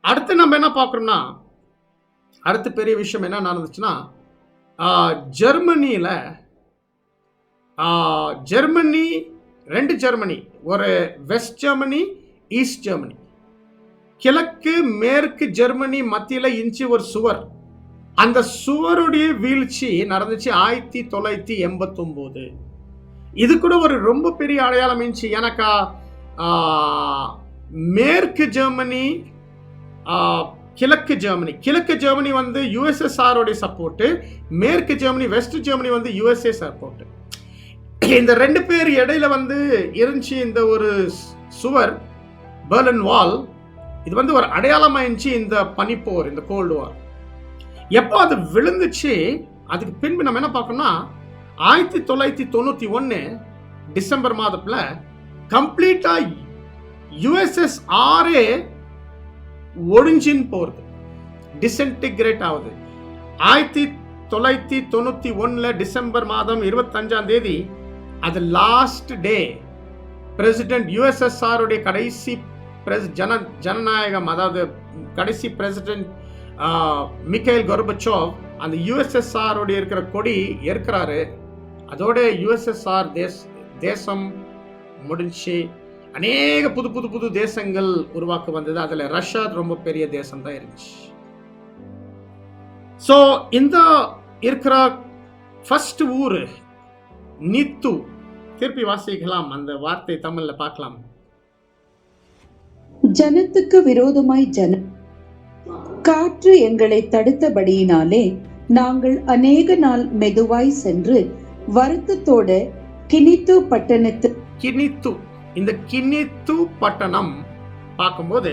அடுத்து நம்ம என்ன பார்க்குறோம்னா, அடுத்த பெரிய விஷயம் என்ன நடந்துச்சுன்னா, ஜெர்மனியில ஜெர்மனி 2 ஜெர்மனி. ஒரு வெஸ்ட் ஜெர்மனி, ஈஸ்ட் ஜெர்மனி. கிழக்கு மேற்கு ஜெர்மனி மத்தியில இருந்துச்சு ஒரு சுவர். அந்த சுவருடைய வீழ்ச்சி நடந்துச்சு 1989. இது கூட ஒரு ரொம்ப பெரிய அடையாளம் இருந்துச்சு. எனக்கா மேற்கு ஜெர்மனி, கிழக்கு ஜெர்மனி. கிழக்கு ஜெர்மனி வந்து யுஎஸ்எஸ்ஆர் உடைய சப்போர்ட், மேற்கு ஜெர்மனி வெஸ்ட் ஜெர்மனி வந்து யுஎஸ்ஏ சப்போர்ட். இந்த 2 பேர் இடையில வந்து இருந்துச்சு இந்த ஒரு சுவர், பெர்லின் வால். இது வந்து ஒரு அடையாளமா இருந்துச்சு இந்த பனிப்போர், இந்த கோல்டு வார். எப்போ அது விழுந்துச்சு, அதுக்கு பின்பு நம்ம என்ன பார்க்கணும்னா 1991 டிசம்பர் மாதத்துல கம்ப்ளீட்டா யுஎஸ்எஸ்ஆரே ஒடிஞ்சின் போறது, டிஸ்இன்டிகிரேட் ஆகுது. 1991 டிசம்பர் மாதம் 25ஆம் தேதி அது லாஸ்ட் டே. பிரசிடென்ட் யுஎஸ்எஸ்ஆர் உடைய கடைசி ஜனநாயகம், அதாவது கடைசி பிரசிடென்ட் மிக்கைல் கோர்பச்சோவ் அந்த யுஎஸ்எஸ்ஆர் உடைய இருக்கிற கொடி ஏற்கிறாரு. அதோட யுஎஸ்எஸ்ஆர் தேசம் முடிஞ்சு அநேக புது புது புது தேசங்கள் உருவாக்க வந்தது. அதுல ரஷ்யா ரொம்ப பெரிய தேசம் தான் இருந்துச்சு. ஸோ இந்த இருக்கிற ஃபர்ஸ்ட் ஊர் நித்து. திருப்பி வாசிக்கலாம் அந்த வார்த்தை, தமிழ்ல பார்க்கலாம். ஜனத்துக்கு விரோதமாய் காற்று எங்களை தடுத்தபடியினாலே நாங்கள் அநேக நாள் மெதுவாய் சென்று வருத்தத்தோட கினித்து பட்டணத்து. கினித்து, இந்த கினித்து பட்டணம் பார்க்கும்போது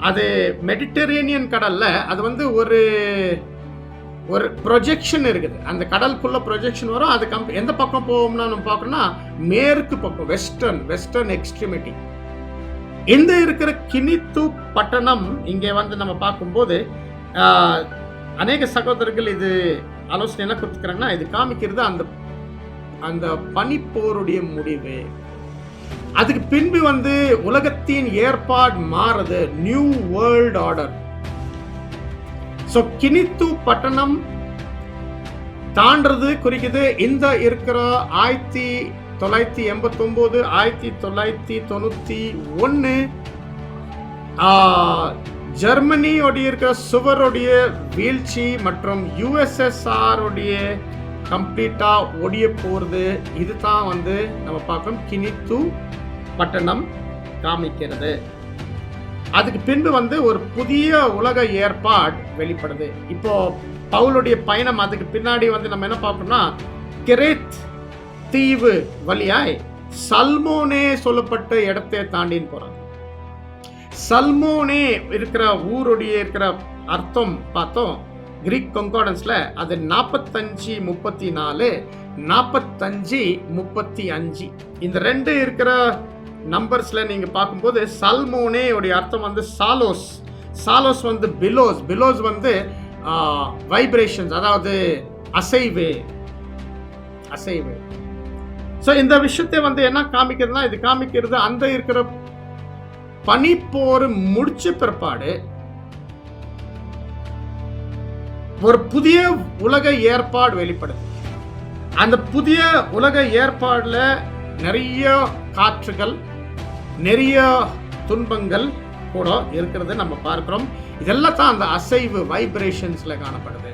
அது மெடிட்டரேனியன் கடல்ல, அது வந்து ஒரு ஒரு ப்ரொஜெக்ஷன் இருக்குது. அந்த கடலுக்குள்ள ப்ரொஜெக்ஷன் வரும். அது எந்த பக்கம் போகும்னா நம்ம பார்க்கணும்னா மேற்கு பக்கம், வெஸ்டர்ன் எக்ஸ்ட்ரீமிட்டி. இந்த இருக்கிற கினித்து பட்டணம் இங்கே வந்து நம்ம பார்க்கும்போது அநேக சகோதரர்கள் இது ஆலோசனை என்ன கொடுத்துக்கிறாங்கன்னா, இது காமிக்கிறது அந்த அந்த பனிப்போருடைய முடிவு. அதுக்கு பின்பு வந்து உலகத்தின் ஏற்பாடு மாறுது, நியூ வேர்ல்ட் ஆர்டர். ஸோ கினித்து பட்டணம் தாண்டது குறிக்குது இந்த இருக்கிற 1989 1991 ஜெர்மனியோடைய இருக்கிற சுவருடைய வீழ்ச்சி மற்றும் யுஎஸ்எஸ்ஆர் உடைய கம்ப்ளீட்டா ஒடிய போறது. இதுதான் வந்து நம்ம பார்க்கணும் கினித்து பட்டணம் காமிக்கிறது. அதுக்கு பின்பு வந்து ஒரு புதிய உலக ஏற்பாடு வெளிப்படுது. இப்போ பவுலுடைய பயணம், அதுக்கு பின்னாடி வந்து நம்ம என்ன பார்க்கணும்னா கிரேத் தீவு வழியாய் சல்மோனே சொல்லப்பட்ட இடத்தை தாண்டின்னு போறாங்க. சல்மோனே இருக்கிற ஊருடைய இருக்கிற அர்த்தம் பார்த்தோம் கிரீக் கன்கார்டன்ஸ்ல. அது 45:34 45:35. இந்த 2 இருக்கிற நம்பர்ஸ்ல நீங்க பார்க்கும்போது சல்மோனே உடைய அர்த்தம் வந்து சாலோஸ். சாலோஸ் வந்து பிலோஸ் வந்து வைப்ரேஷன்ஸ், அதாவது அசைவு. ஸோ இந்த விஷயத்தை வந்து என்ன காமிக்கிறதுனா, இது காமிக்கிறது அந்த இருக்கிற பனிப்போர் முடிச்ச பிற்பாடு ஒரு புதிய உலக ஏற்பாடு வெளிப்படுது. அந்த புதிய உலக ஏற்பாடுல நிறைய காற்றுகள், நிறைய துன்பங்கள் கூட இருக்கிறது நம்ம பார்க்கிறோம். இதெல்லாம் தான் அந்த அசைவு வைப்ரேஷன்ஸ்ல காணப்படுது.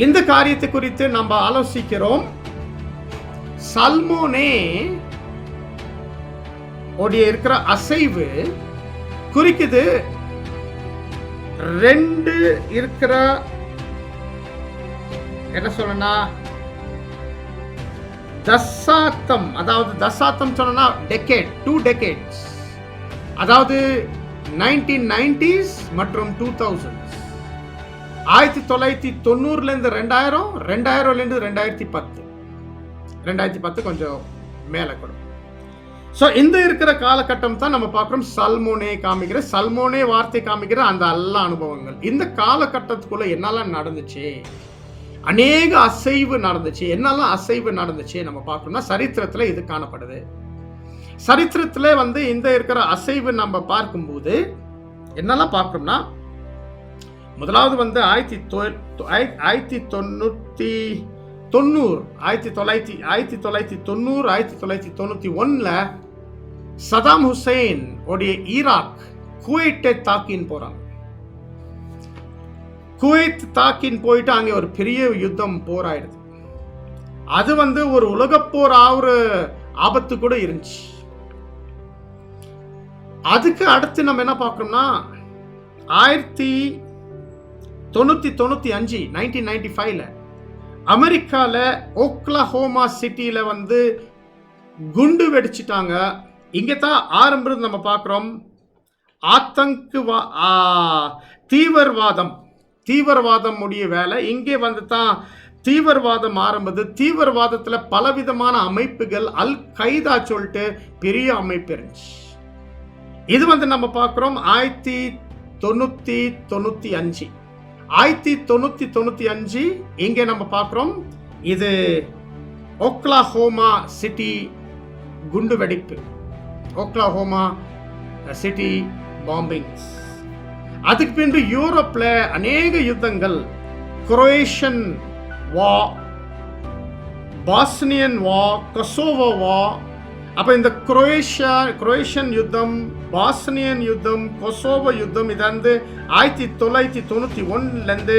இந்த காரியத்தை குறித்து நம்ம ஆலோசிக்கிறோம். சல்மோனே உடைய இருக்கிற அசைவு குறிக்குது 2 இருக்கிற என்ன சொல்லனா தசாப்தம். அதாவது தசாப்தம் சொன்னா டெக்கேட், 2 decades. அதாவது 1990s மற்றும் 2000s. 1990 இருந்து 2000, 2000 இருந்து 2010 கொஞ்சம் மேல கூட. ஸோ இந்த இருக்கிற காலகட்டம் தான் நம்ம பார்க்குறோம். சல்மோனே காமிக்கிற, சல்மோனே வார்த்தை காமிக்கிற அந்த எல்லா அனுபவங்கள். இந்த காலகட்டத்துக்குள்ள என்னெல்லாம் நடந்துச்சு, அநேக அசைவு நடந்துச்சு. என்னெல்லாம் அசைவு நடந்துச்சு நம்ம பார்க்கணும்னா சரித்திரத்துல இது காணப்படுது. சரித்திரத்துல வந்து இந்த இருக்கிற அசைவு நம்ம பார்க்கும்போது என்னெல்லாம் பார்க்குறோம்னா, முதலாவது வந்து 1991 சதாம் ஹுசைன் உடைய ஈராக் குவைட்டை தாக்கின்னு போறாங்க. குவைத் தாக்கின்னு போயிட்டு அங்கே ஒரு பெரிய யுத்தம் போராயிடுது. அது வந்து ஒரு உலகப்போர் ஆகுற ஆபத்து கூட இருந்துச்சு. அதுக்கு அடுத்து நம்ம என்ன பார்க்கணும்னா 1995 அமெரிக்கால ஓக்லஹோமா சிட்டியில வந்து குண்டு வெடிச்சிட்டாங்க. இங்க தான் ஆரம்பித்து நம்ம பார்க்கிறோம் தீவிரவாதம் உடைய வேலை இங்கே வந்து தான் தீவிரவாதம் ஆரம்பிது. தீவிரவாதத்துல பலவிதமான அமைப்புகள், அல் கைதா சொல்லிட்டு பெரிய அமைப்பு இருந்துச்சு. இது வந்து நம்ம பார்க்கிறோம் 1995 இங்கே நம்ம பார்க்கிறோம். இது ஓக்லஹோமா சிட்டி குண்டு வெடிப்பு, ஓக்லஹோமா சிட்டி பாம்பிங்ஸ். அதுக்கு பின்பு யூரோப்ல அநேக யுத்தங்கள், குரோேஷியன் வா, பாஸ்னியன் வா, கொசோவோ வா. அப்ப இந்த குரோேஷியன் யுத்தம், பாஸ்னியன் யுத்தம், கொசோவோ யுத்தம் இது வந்து 1991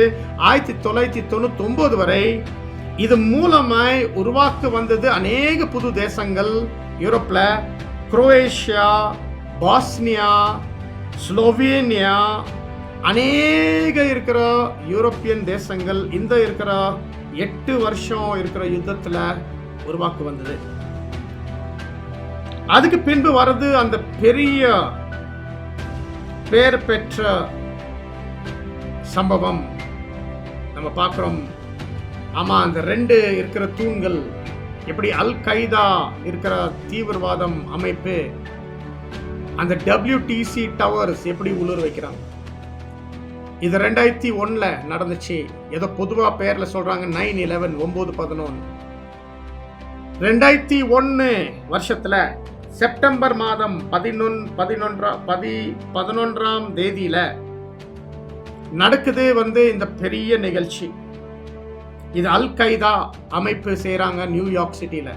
1999 வரை இது மூலமாய் உருவாக்க வந்தது அநேக புது தேசங்கள் யூரோப்ல. குரோேஷியா, பாஸ்னியா, ஸ்லோவேனியா, அநேக இருக்கிற யூரோப்பியன் தேசங்கள் இந்த இருக்கிற 8 வருஷம் இருக்கிற யுத்தத்துல உருவாக்க வந்தது. அதுக்கு பின்பு வர்றது அந்த பெரிய பேர் பெற்ற சம்பவம் நம்ம பார்க்கிறோம். ஆமா, அந்த 2 இருக்கிற தூண்கள் எப்படி அல் கைதா இருக்கிற தீவிரவாதம் அமைப்பு அந்த WTC டவர்ஸ் எப்படி உள்ளூர் வைக்கிறாங்க. இது 2001 நடந்துச்சு. ஏதோ பொதுவா பேர்ல சொல்றாங்க 9/11 9/11. 2001 வருஷத்துல செப்டம்பர் மாதம் 11ஆம் தேதியில நடக்குது வந்து இந்த பெரிய நிகழ்ச்சி. இது அல் கைதா அமைப்பு செய்யறாங்க நியூயார்க் சிட்டில.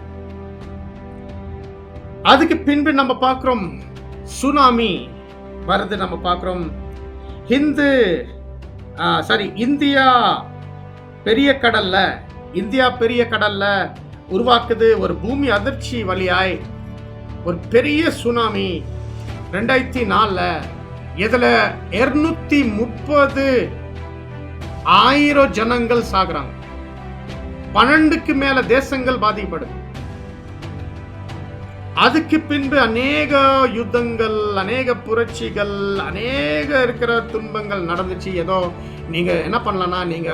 அதுக்கு பின்பு நம்ம பார்க்கிறோம் சுனாமி வருது. நம்ம பார்க்கிறோம் இந்தியா பெரிய கடல்ல உருவாக்குது ஒரு பூமி அதிர்ச்சி வழியாய் ஒரு பெரிய சுனாமி 2004 இதுல 230,000 ஜனங்கள் சாகுறாங்க. 12க்கு மேல தேசங்கள் பாதிக்கப்படுது. அதுக்கு பின்பு அநேக யுத்தங்கள், அநேக புரட்சிகள், அநேக இருக்கிற துன்பங்கள் நடந்துச்சு. ஏதோ நீங்க என்ன பண்ணலாம்னா, நீங்க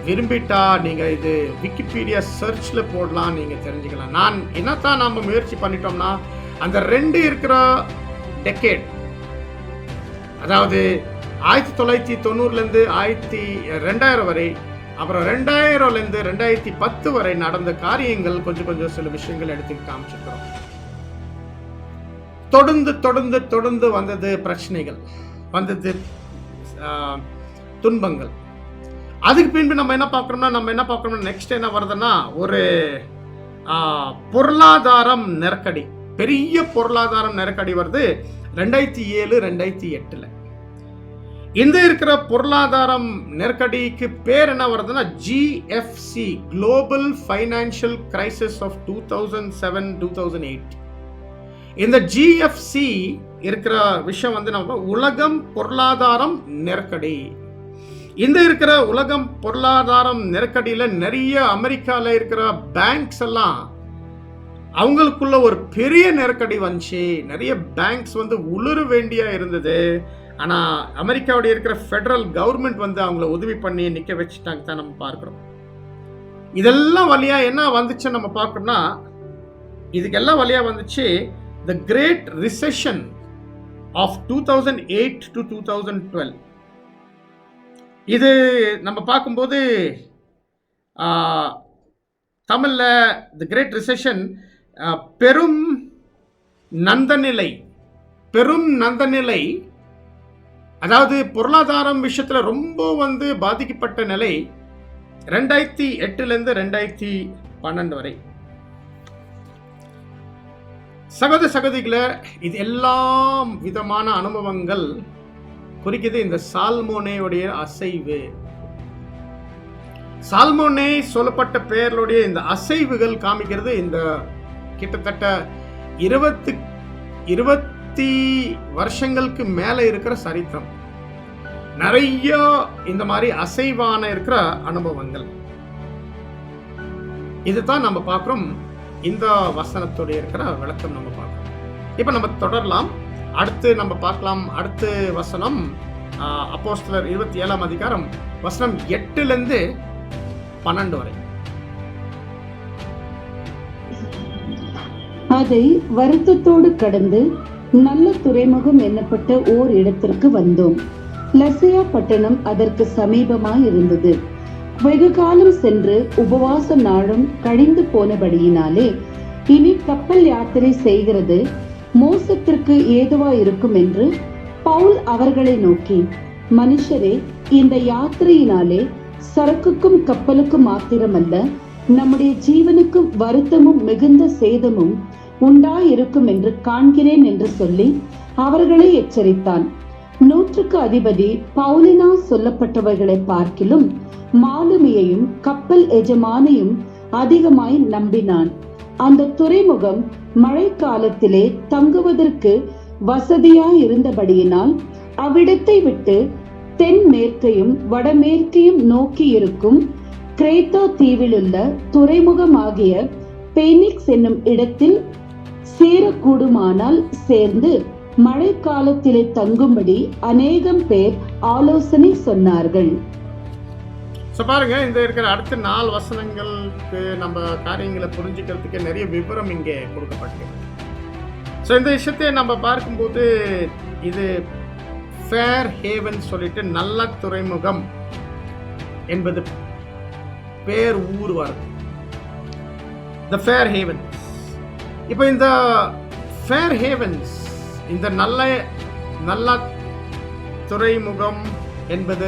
விரும்பிட்டா நீங்க இது விக்கிபீடியா சர்ச்ல போடலாம், நீங்க தெரிஞ்சுக்கலாம். நான் என்னத்தான் நாம முயற்சி பண்ணிட்டோம்னா அந்த 2 இருக்கிற டெக்கேட், அதாவது 1990 2000 வரை, அப்புறம் 2000 2010 வரை நடந்த காரியங்கள் கொஞ்சம் சில விஷயங்கள் எடுத்து காமிச்சிருக்கிறோம். தொடர்ந்து வந்தது பிரச்சனைகள், வந்தது துன்பங்கள். அதுக்கு பின்பு நம்ம என்ன பார்க்கறோம்னா நெக்ஸ்ட் என்ன வருதுன்னா ஒரு பொருளாதாரம் நெருக்கடி, பெரிய பொருளாதாரம் நெருக்கடி வருது 2007 2008. இந்த இருக்கிற பொருளாதாரம் நெருக்கடிக்கு பேர் என்ன வருதுன்னா GFC, global financial crisis of 2007-2008. இந்த GFC இருக்கிற விஷயம் வந்து நம்ம உலகம் பொருளாதாரம் நெருக்கடி. இந்த இருக்கிற உலகம் பொருளாதாரம் நெருக்கடியில நிறைய அமெரிக்கால இருக்கிற பேங்க்ஸ் எல்லாம் அவங்களுக்குள்ள ஒரு பெரிய நெருக்கடி வந்துச்சு. நிறைய பேங்க்ஸ் வந்து உளுர வேண்டியா இருந்தது. ஆனா அமெரிக்காவுடைய இருக்கிற ஃபெடரல் கவர்மெண்ட் வந்து அவங்கள உதவி பண்ணி நிக்க வச்சுட்டாங்க தான் நம்ம பார்க்கிறோம். இதெல்லாம் வழியா என்ன வந்துச்சு நம்ம பார்க்கணும்னா, இதுக்கெல்லாம் வழியா வந்துச்சு the great recession of 2008 to 2012. இது நம்ம பார்க்கும்போது தமிழ்ல the great recession பெரும் நந்தநிலை அதாவது பொருளாதாரம் விஷயத்துல ரொம்ப பாதிக்கப்பட்ட நிலை 2008 2012 வரை. சகோதரிகளே, இது எல்லாம் விதமான அனுபவங்கள் குறிக்குது இந்த சால்மோனேயுடைய அசைவு. சால்மோனே சொல்லப்பட்ட பெயர்களுடைய இந்த அசைவுகள் காமிக்கிறது இந்த கிட்டத்தட்ட 20 வருஷங்களுக்கு மேல இருக்கிற சரித்திரம். நிறைய இந்த மாதிரி அசைவான இருக்கிற அனுபவங்கள். இதுதான் நம்ம பார்க்கிறோம். இந்த வசனத்தோட இருக்கிற விளக்கம் நம்ம பார்க்கிறோம். இப்ப நம்ம தொடரலாம். அடுத்து நம்ம பார்க்கலாம். அடுத்த வசனம் அப்போஸ்தலர் 27ஆம் அதிகாரம் வசனம் 8 12 வரை. அதை வருத்தத்தோடு கடந்து நல்ல துறைமுகம் என்னப்பட்ட ஓர் இடத்திற்கு வந்தோம். லசியா பட்டணம் அதற்கு சமீபமாய் இருந்தது. வெகு காலம் சென்று உபவாச நாளும் கழிந்து போனபடியினாலே இனி கப்பல் யாத்திரை செய்கிறது மோசத்திற்கு ஏதுவா இருக்கும் என்று பவுல் அவர்களை நோக்கி, மனுஷரே, இந்த யாத்திரையினாலே சரக்குக்கும் கப்பலுக்கும் மாத்திரமல்ல, நம்முடைய ஜீவனுக்கும் வருத்தமும் மிகுந்த சேதமும் உண்டாயிருக்கும் என்று காண்கிறேன் என்று சொல்லி அவர்களை எச்சரித்தான். 100க்கு அதிபதி பவுலினால் சொல்லப்பட்டவர்களை பார்க்கிலும் மாலுமியையும் கப்பல் எஜமானையும் அதிகமாய் நம்பினான். அந்த துறைமுகம் மழை காலத்திலே தங்குவதற்கு வசதியாய் இருந்தபடியினால் அவ்விடத்தை விட்டு தென்மேற்கையும் வடமேற்கையும் நோக்கி இருக்கும் கிரேத்தா தீவிலுள்ள துறைமுகமாகிய பேனிக்ஸ் என்னும் இடத்தில் சேரக்கூடுமானால் சேர்ந்து மழை காலத்திலே தங்கும்படி அநேகம் பேர் ஆலோசனை சொன்னார்கள். பாருங்க, இந்த இருக்கிற அடுத்த 4 வசனங்களுக்கு நம்ம காரியங்களை புரிஞ்சுக்கிறதுக்கு நிறைய விவரம் இங்கே கொடுக்கப்பட்டிருக்கு. இந்த விஷயத்தை நம்ம பார்க்கும்போது இது ஃபேர் ஹேவன் சொல்லிட்டு நல்ல துறைமுகம் என்பது பேர் ஊர் வருது. த ஃபேர் ஹேவன். இப்போ இந்த ஃபேர் ஹேவன்ஸ், இந்த நல்ல துறைமுகம் என்பது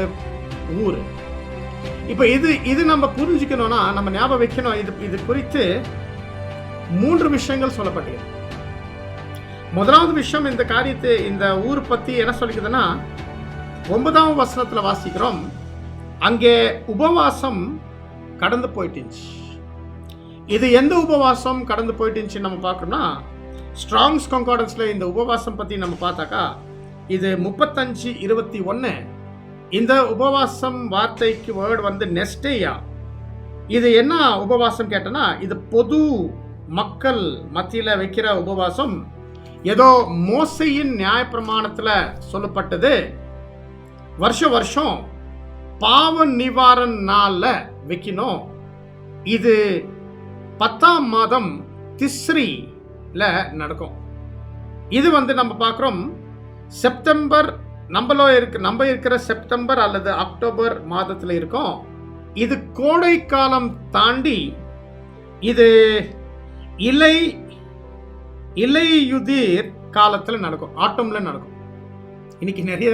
ஊர். இப்போ இது நம்ம புரிஞ்சுக்கணும்னா நம்ம ஞாபகம் வைக்கணும், இது குறித்து 3 விஷயங்கள் சொல்லப்பட்டிருக்கு. முதலாவது விஷயம், இந்த காரியத்தை இந்த ஊர் பத்தி என்ன சொல்லிக்குதுன்னா 9ஆம் வசனத்துல வாசிக்கிறோம், அங்கே உபவாசம் கடந்து போயிட்டுச்சு. இது எந்த உபவாசம் கடந்து போயிட்டுச்சு நம்ம பார்க்கணும்னா, ஸ்ட்ராங்ஸ் கன்கார்டன்ஸ்ல இந்த உபவாசம் பத்தி நம்ம பார்த்தாக்கா இது 35:21. இந்த உபவாசம் வார்த்தைக்கு வேர்டு நெஸ்டேயா. இது என்ன உபவாசம் கேட்டனா, இது பொது மக்கள் மத்தியில வைக்கிற உபவாசம். ஏதோ மோசையின் நியாயப்பிரமாணத்துல சொல்லப்பட்டது. வருஷம் பாவ நிவாரண நாள்ல வைக்கணும். இது 10ஆம் மாதம் திஸ்ரில நடக்கும். இது நம்ம பார்க்கிறோம் செப்டம்பர், நம்ம இருக்கிற செப்டம்பர் அல்லது அக்டோபர் மாதத்துல இருக்கும். இது கோடை காலம் தாண்டி இது இலையுதிர் காலத்துல நடக்கும், ஆட்டம்ல நடக்கும். இன்னைக்கு நிறைய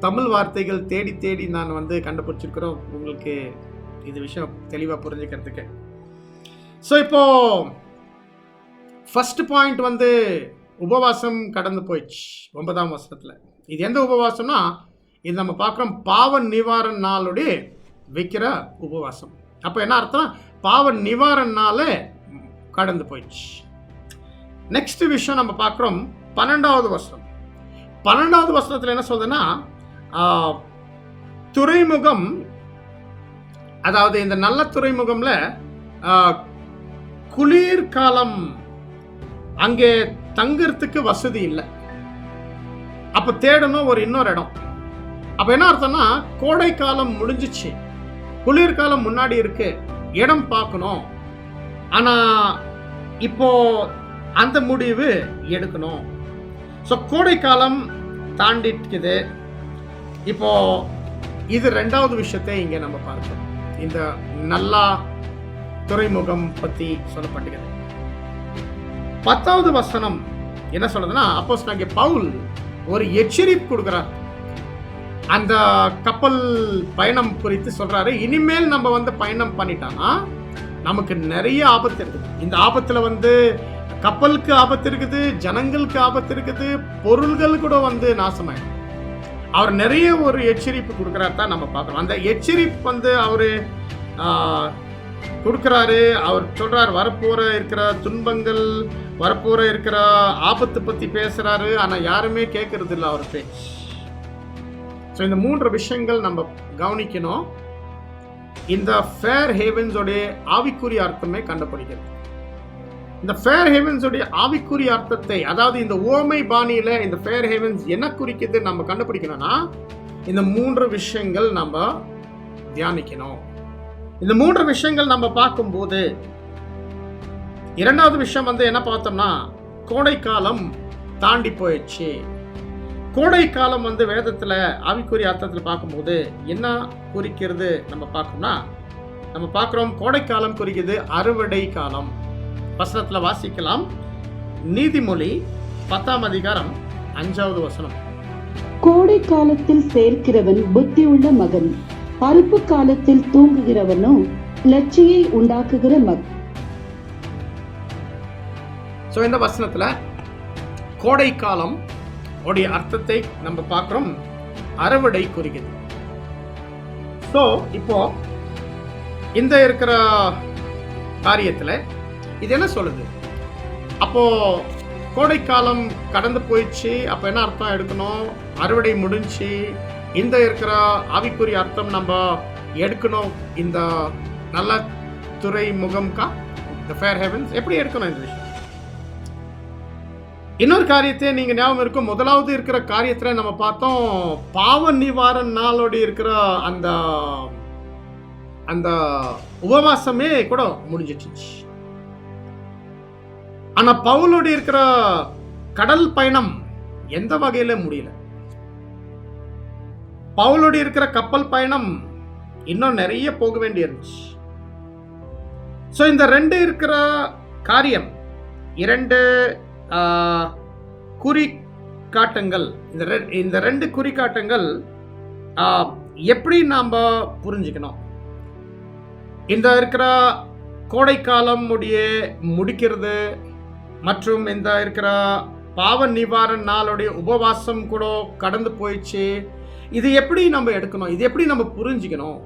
தமிழ் வார்த்தைகள் தேடி நான் கண்டுபிடிச்சிருக்கிறோம் உங்களுக்கு இது விஷயம் தெளிவா புரிஞ்சுக்கிறதுக்கு. இப்போ ஃபர்ஸ்ட் பாயிண்ட் உபவாசம் கடந்து போயிடுச்சு 9ஆம் வசனத்துல. இது எந்த உபவாசம்னா, இது நம்ம பார்க்கிறோம் பாவ நிவாரண நாளுடைய வைக்கிற உபவாசம். அப்ப என்ன அர்த்தம், பாவ நிவாரண நாளே கடந்து போயிடுச்சு. நெக்ஸ்ட் விஷயம் நம்ம பார்க்கிறோம் 12வது வசனம். 12வது வசனத்துல என்ன சொல்றதுன்னா, துறைமுகம், அதாவது இந்த நல்ல துறைமுகம்ல குளிர்காலம் அங்கே தங்கறதுக்கு வசதி இல்லை. அப்ப தேடணும் ஒரு இன்னொரு இடம். அப்ப என்ன அர்த்தம்னா, கோடை காலம் முடிஞ்சிச்சு, குளிர்காலம் முன்னாடி இருக்கு, இடம் பார்க்கணும். ஆனா இப்போ அந்த முடிவு எடுக்கணும். கோடை காலம் தாண்டிட்டு இப்போ இது 2வது விஷயத்தை இங்க நம்ம பார்க்கிறோம். இந்த நல்லா துறைமுகம் பத்தி சொல்லப்பட்டிருக்கிறது. 10வது வசனம் என்ன சொல்றதுன்னா, அப்போஸ்தலனாகிய பவுல் ஒரு எச்சரிப்பு கொடுக்கிறார். அந்த கப்பல் பயணம் குறித்து சொல்றாரு. இனிமேல் நம்ம வந்து பயணம் பண்ணிட்டோம்னா நமக்கு நிறைய ஆபத்து இருக்குது. இந்த ஆபத்துல வந்து கப்பலுக்கு ஆபத்து இருக்குது, ஜனங்களுக்கு ஆபத்து இருக்குது, பொருள்கள் கூட வந்து நாசமாயிடும். அவர் நிறைய ஒரு எச்சரிப்பு கொடுக்கிறார் தான் நம்ம பார்க்கறோம். அந்த எச்சரிப்பு வந்து அவரு கொடுக்கிறாரு. அவர் சொல்றார், வரப்போற இருக்கிற துன்பங்கள், வரப்போற இருக்கிற ஆபத்து பத்தி பேசுறாரு. ஆனா யாருமே கேட்கறது இல்லை அவர் பேச்சு. ஸோ இந்த 3 விஷயங்கள் நம்ம கவனிக்கணும். இந்த ஃபேர் ஹேவன்ஸோடைய ஆவிக்குரிய அர்த்தமே கண்டுபிடிக்கிறது. இந்த ஃபேர் ஹேவன்ஸோடைய ஆவிக்குரிய அர்த்தத்தை, அதாவது இந்த ஓமை பாணியில இந்த ஃபேர் ஹேவன்ஸ் என்ன குறிக்குது நம்ம கண்டுபிடிக்கணும்னா இந்த 3 விஷயங்கள் நம்ம தியானிக்கணும். இந்த 3 விஷயங்கள் நம்ம பார்க்கும்போது இரண்டாவது விஷயம் வந்து என்ன பார்த்தோம்னா, கோடை காலம் தாண்டி போயிடுச்சு. கோடை காலம் வந்து வேதத்துல ஆவிக்குரிய அர்த்தத்தில் பார்க்கும்போது என்ன குறிக்கிறது நம்ம பார்க்கணும்னா, நம்ம பார்க்கிறோம் கோடை காலம் குறிக்கிறது அறுவடை காலம். வசனத்துல வாசிக்கலாம். நீதிமொழி 10ஆம் அதிகாரம் 5வது வசனம். கோடை காலத்தில் சேர்க்கிறவன் புத்தியுள்ள மகன், அறுப்பு காலத்தில் தூங்குகிறவனோ லட்சியை உண்டாக்குகிற மகன். ஸோ இந்த வசனத்துல கோடை காலம் உடைய அர்த்தத்தை நம்ம பார்க்கிறோம், அறுவடை குறிக்கிறது. ஸோ இப்போ இந்த இருக்கிற காரியத்துல இது என்ன சொல்லுது? அப்போ கோடை காலம் கடந்து போயிடுச்சு, அப்போ என்ன அர்த்தம் எடுக்கணும்? அறுவடை முடிஞ்சு. இந்த இருக்கிற ஆவிக்குரிய அர்த்தம் நம்ம எடுக்கணும். இந்த நல்ல துறைமுகம்கா, இந்த ஃபேர் ஹெவன்ஸ் எப்படி எடுக்கணும் இந்த விஷயம்? இன்னொரு காரியத்தை நீங்க ஞாபகம் இருக்கும். முதலாவது இருக்கிற காரியத்துல நம்ம பார்த்தோம், பாவ நிவாரண நாளோட இருக்கிற அந்த அந்த உபவாசமே கூட முடிஞ்சிடுச்சு. ஆனா பவுலோட இருக்கிற கடல் பயணம் எந்த வகையில முடியல. பவுலோட இருக்கிற கப்பல் பயணம் இன்னும் நிறைய போக வேண்டி இருந்துச்சு. ஸோ இந்த 2 இருக்கிற காரியம், 2 குறிக்காட்டங்கள், இந்த 2 குறிக்காட்டங்கள் எப்படி நாம் புரிஞ்சுக்கணும்? இந்த இருக்கிற கோடை காலம் முடிக்கிறது மற்றும் இந்த இருக்கிற பாவ நிவாரண நாளுடைய உபவாசம் கூட கடந்து போயிடுச்சு. இது எப்படி நம்ம எடுக்கணும்? இது எப்படி நம்ம புரிஞ்சுக்கணும்?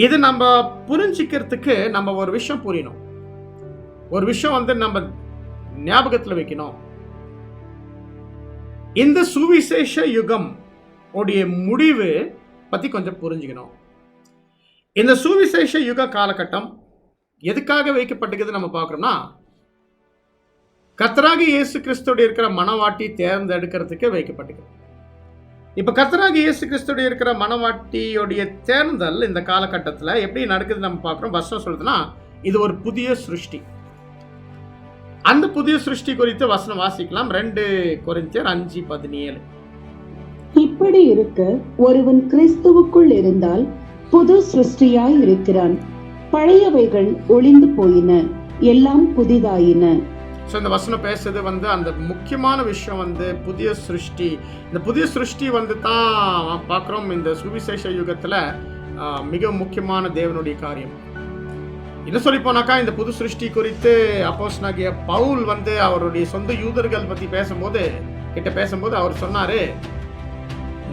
இது நம்ம புரிஞ்சுக்கிறதுக்கு நம்ம ஒரு விஷயம் புரியணும். ஒரு விஷயம் வந்து நம்ம ஞாபகத்தில் வைக்கணும். இந்த சுவிசேஷ யுகம் உடைய முடிவு பத்தி கொஞ்சம் புரிஞ்சுக்கணும். இந்த சுவிசேஷ யுக காலகட்டம் எதுக்காக வைக்கப்பட்டிருக்குது நம்ம பார்க்கறோம்னா, கர்த்தராகிய இயேசு கிறிஸ்துவோட இருக்கிற மனவாட்டி தேர்ந்தெடுக்கிறதுக்கு வைக்கப்பட்டிருக்கு. இப்ப கர்த்தராகிய இயேசு கிறிஸ்துவோட இருக்கிற மனவாட்டியோடைய தேர்ந்தல் இந்த காலகட்டத்தில் எப்படி நடக்குது நம்ம பார்க்கிறோம். வசனம் சொல்லுதுன்னா, இது ஒரு புதிய சிருஷ்டி. அந்த புதிய சிருஷ்டி குறித்து வசனம் வாசிக்கலாம். 2 கொரிந்தியர் 5:17. இப்படி இருக்க ஒருவன் கிறிஸ்துவுக்குள் இருந்தால் புது சிருஷ்டியாய் இருக்கிறான், பழையவைகள் ஒளிந்து போயின, எல்லாம் புதிதாயின. ஸோ இந்த வசனம் பேசுறது வந்து அந்த முக்கியமான விஷயம் வந்து புதிய சிருஷ்டி. இந்த புதிய சிருஷ்டி வந்து தான் பார்க்குறோம் இந்த சுவிசேஷ யுகத்தில் மிக முக்கியமான தேவனுடைய காரியம். இன்னும் சொல்லி போனாக்கா, இந்த புது சிருஷ்டி குறித்து அப்போஸ்தலனாகிய பவுல் வந்து அவருடைய சொந்த யூதர்கள் பற்றி பேசும்போது அவர் சொன்னாரு,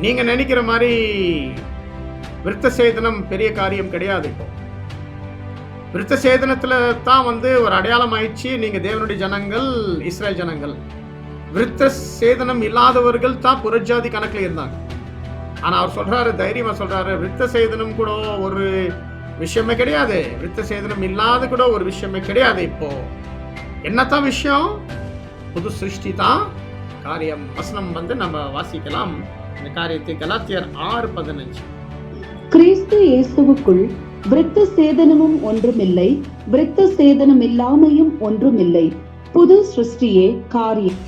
நீங்க நினைக்கிற மாதிரி விருத்த சேதனம் பெரிய காரியம் கிடையாது. இப்போ விருத்த சேதனத்துல தான் வந்து ஒரு அடையாளம் ஆயிடுச்சு, நீங்க தேவனுடைய ஜனங்கள், இஸ்ரேல் ஜனங்கள். விருத்த சேதனம் இல்லாதவர்கள் தான் புறஜாதி கணக்கில் இருந்தாங்க. ஆனா அவர் சொல்றாரு, தைரியமா சொல்றாரு, விருத்த சேதனம் கூட ஒரு விஷயமே கிடையாது, விருத்த சேதனம் இல்லாத கூட ஒரு விஷயமே கிடையாது. இப்போ என்னத்தான் விஷயம்? புது சிருஷ்டி தான் காரியம். வசனம் வந்து நம்ம வாசிக்கலாம் இந்த காரியத்தை. கலாத்தியர் 6:15. கிறிஸ்து இயேசுவுக்குள் விருத்த சேதனமும் ஒன்றுமில்லை, விருத்த சேதனம் இல்லாமையும் ஒன்றுமில்லை, புது சிருஷ்டியே காரியம்.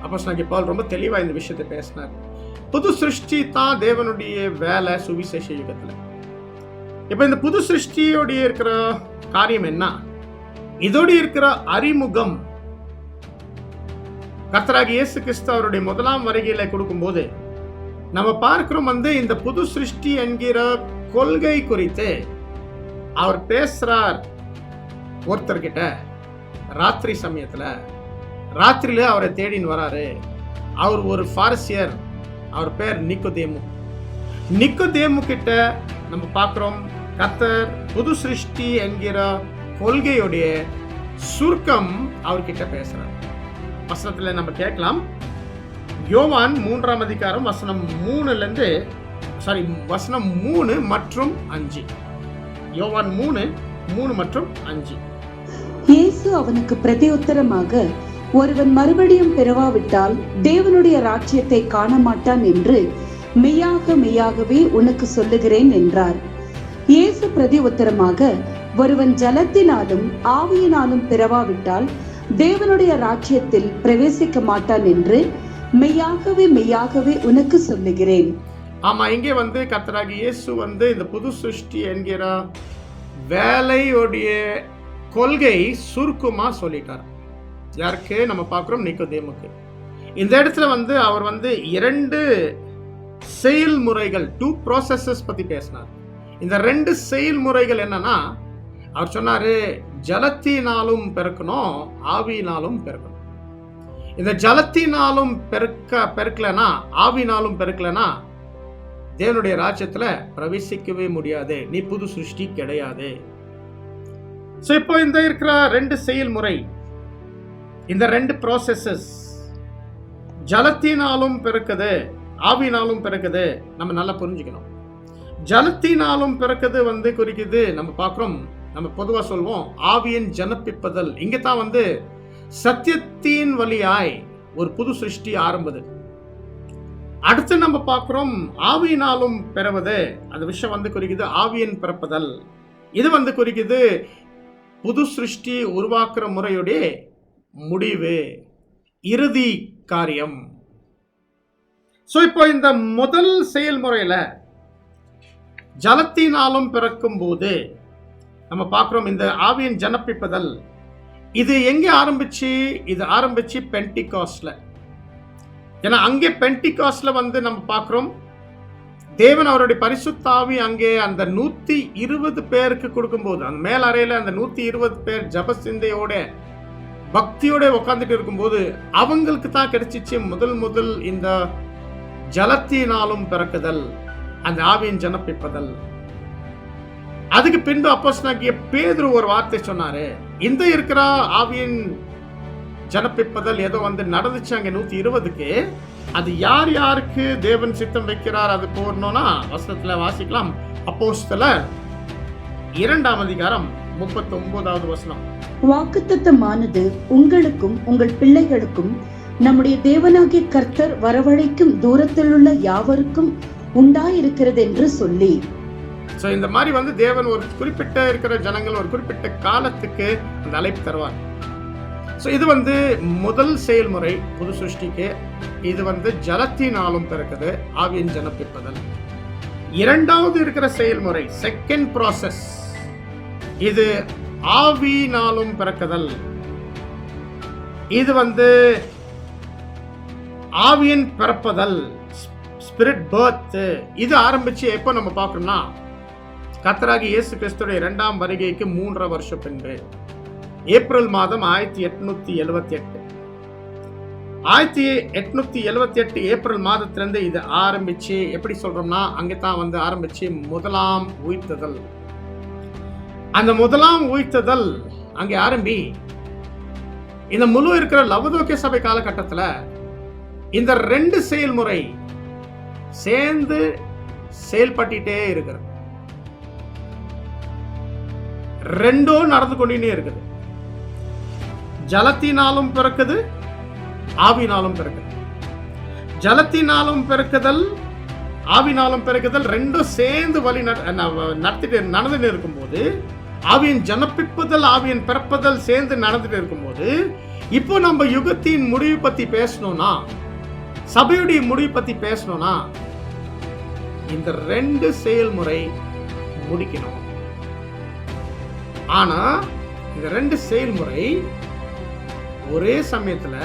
அப்போஸ்தலனாகிய பவுல் ரொம்ப தெளிவா இந்த விஷயத்தை பேசினார். புது சிருஷ்டி தான் தேவனுடைய வேலை சுவிசேஷ யுகத்துல. இப்ப இந்த புது சிருஷ்டியோடைய இருக்கிற காரியம் என்ன? இதோட இருக்கிற அறிமுகம், கர்த்தராகிய இயேசு கிறிஸ்து அவருடைய முதலாம் வருகையில கொடுக்கும்போது நம்ம பார்க்கிறோம் இந்த புது சிருஷ்டி என்கிற கொள்கை குறித்து அவர் பேசுறார் ஒருத்தர்கிட்ட. ராத்திரி சமயத்துல ராத்திரியில அவரை தேடின்னு வராரு. அவர் ஒரு பாரிசியர், அவர் பேர் நிக்கோதேமு. நிக்கோதேமு கிட்ட நம்ம பார்க்கிறோம் கர்த்தர் புது சிருஷ்டி என்கிற கொள்கையுடைய சுருக்கம் அவர்கிட்ட பேசுறார். வசனத்துல நம்ம கேட்கலாம். யோவான் 3ஆம் அதிகாரம் வசனம் 3 மற்றும் 5. யோவான் 3 மற்றும் 5. இயேசு அவனுக்கு பிரதியுத்தரமாக, ஒருவன் மறுபடியும் பிறவாவிட்டால் தேவனுடைய ராஜ்யத்தை காண மாட்டான் என்று மெய்யாக மெய்யாகவே உனக்கு சொல்லுகிறேன் என்றார். இயேசு பிரதி உத்தரமாக, ஒருவன் ஜலத்தினாலும் ஆவியினாலும் பிறவாவிட்டால் தேவனுடைய ராஜ்யத்தில் பிரவேசிக்க மாட்டான் என்று மெய்யாகவே மெய்யாகவே உனக்கு சொல்லுகிறேன். ஆமா, இங்கே கர்த்தராகிய இயேசு இந்த புது சிருஷ்டி என்கிற வேலையுடைய கொள்கை சுருக்கமா சொல்லிட்டார். யாருக்கு? நம்ம பார்க்கிறோம் நிக்கோதேமுக்கு. இந்த இடத்துல அவர் 2 செயல்முறைகள், 2 processes பத்தி பேசினார். இந்த 2 செயல்முறைகள் என்னன்னா, அவர் சொன்னாரு ஜலத்தினாலும் பெருக்கணும், ஆவியினாலும் பெருக்கணும். இந்த ஜலத்தினாலும் பெருக்கலனா, ஆவினாலும் பெருக்கலனா தேவனுடைய ராஜ்யத்துல பிரவேசிக்கவே முடியாது, நீ புது சிருஷ்டி கிடையாது. இப்போ இந்த இருக்கிற 2 செயல்முறை, இந்த 2 processes ஜலத்தினாலும் பெருக்குது, ஆவினாலும் பெருக்குது. நம்ம நல்லா புரிஞ்சுக்கணும். ஜலத்தினாலும் பிறக்குது குறிக்குது. நம்ம பார்க்கிறோம், நம்ம பொதுவா சொல்வோம் ஆவியின் ஜனப்பிப்பதல். இங்க தான் சத்தியத்தின் வழியாய் ஒரு புது சிருஷ்டி ஆரம்பது. அடுத்து நம்ம பார்க்கிறோம் ஆவியினாலும் பெறுவது. அந்த விஷயம் குறிக்குது ஆவியின் பிறப்பதல். இது குறிக்குது புது சிருஷ்டி உருவாக்குற முறையுடைய முடிவு, இறுதி காரியம். இப்போ இந்த முதல் செயல்முறையில ஜலத்தினாலும் பிறக்கும் போது நம்ம பார்க்கிறோம் இந்த ஆவியின் ஜனப்பிப்பதல். இது எங்க ஆரம்பிச்சு? இது ஆரம்பிச்சு பென்டிகாஸ்ட்ல. ஏன்னா அங்கே பென்டிகாஸ்ட்ல நம்ம பார்க்கிறோம் தேவன் அவருடைய பரிசுத்த ஆவி அங்கே அந்த 120 பேருக்கு கொடுக்கும்போது, அந்த மேல் அறையில அந்த 120 பேர் ஜப சிந்தையோட பக்தியோட உட்கார்ந்துட்டு இருக்கும்போது அவங்களுக்கு தான் கிடைச்சிச்சு முதல் இந்த ஜலத்தினாலும் பிறக்குதல், அந்த ஆவியின் ஜனப்பிப்பதல். அதுக்கு பின்பு அப்போஸ்தலனாகிய பேதுரு ஒரு வார்த்தை சொன்னாரு, இந்த இருக்கிற ஆவியின் ஜனப்பிப்பதல் ஏதோ நடந்துச்சு அங்க 120க்கு. அது யார் யாருக்கு தேவன் சித்தம் வைக்கிறார் அது போடணும்னா வசனத்துல வாசிக்கலாம். அப்போஸ்தலர் 2ஆம் அதிகாரம் 39வது வசனம். வாக்குத்தத்தமானது உங்களுக்கும் உங்கள் பிள்ளைகளுக்கும் நம்முடைய தேவனாகிய கர்த்தர் வரவழைக்கும் தூரத்தில் உள்ள யாவருக்கும் உண்டாயிருக்கிறது என்று சொல்லி. இந்த மாதிரி தேவன் ஒரு குறிப்பிட்ட இருக்கிற ஜனங்கள் ஒரு குறிப்பிட்ட காலத்துக்கு அந்த அழைப்பு தருவார். இது முதல் செயல்முறை புது சிருஷ்டிக்கு. இது ஜலத்தினாலும் பிறக்குது, ஆவியின் ஜனப்பிப்பதல். இரண்டாவது இருக்கிற செயல்முறை செகண்ட் ப்ராசஸ், இது ஆவியினாலும் பிறக்குதல். இது ஆவியின் பிறப்பதல், ஸ்பிரிட் பர்த். இது ஆரம்பிச்சு எப்போ நம்ம பார்க்கணும்னா கர்த்தராகிய இயேசு கிறிஸ்துடைய 2ஆம் வருகைக்கு 3 வருஷம் பின்பு ஏப்ரல் மாதம் 1878. 1878 ஏப்ரல் மாதத்திலிருந்து இது ஆரம்பிச்சு எப்படி சொல்றோம்னா அங்கதான் ஆரம்பிச்சு முதலாம் உயிர்த்ததல். அந்த முதலாம் உயிர்த்ததல் அங்கே ஆரம்பி இந்த முழு இருக்கிற லவோதிக்கேய சபை காலகட்டத்தில் இந்த 2 செயல்முறை சேர்ந்து செயல்பட்டுட்டே இருக்கிறது. 2 நடந்து கொண்டே இருக்குது. ஜலத்தினாலும் பிறக்குது, ஆவினாலும் பிறக்குது. ஜலத்தினாலும் பிறக்குதல், ஆவினாலும் பிறக்குதல் 2 சேர்ந்து வழி நடந்துட்டு இருக்கும்போது, ஆவியின் ஜனப்பிப்பதல் ஆவியின் பிறப்பதல் சேர்ந்து நடந்துட்டு இருக்கும்போது, இப்போ நம்ம யுகத்தின் முடிவு பத்தி பேசணும்னா, சபையுடைய முடிவு பத்தி பேசணும்னா இந்த 2 செயல்முறை முடிக்கணும். ஆனா இந்த 2 செயல்முறை ஒரே சமயத்துல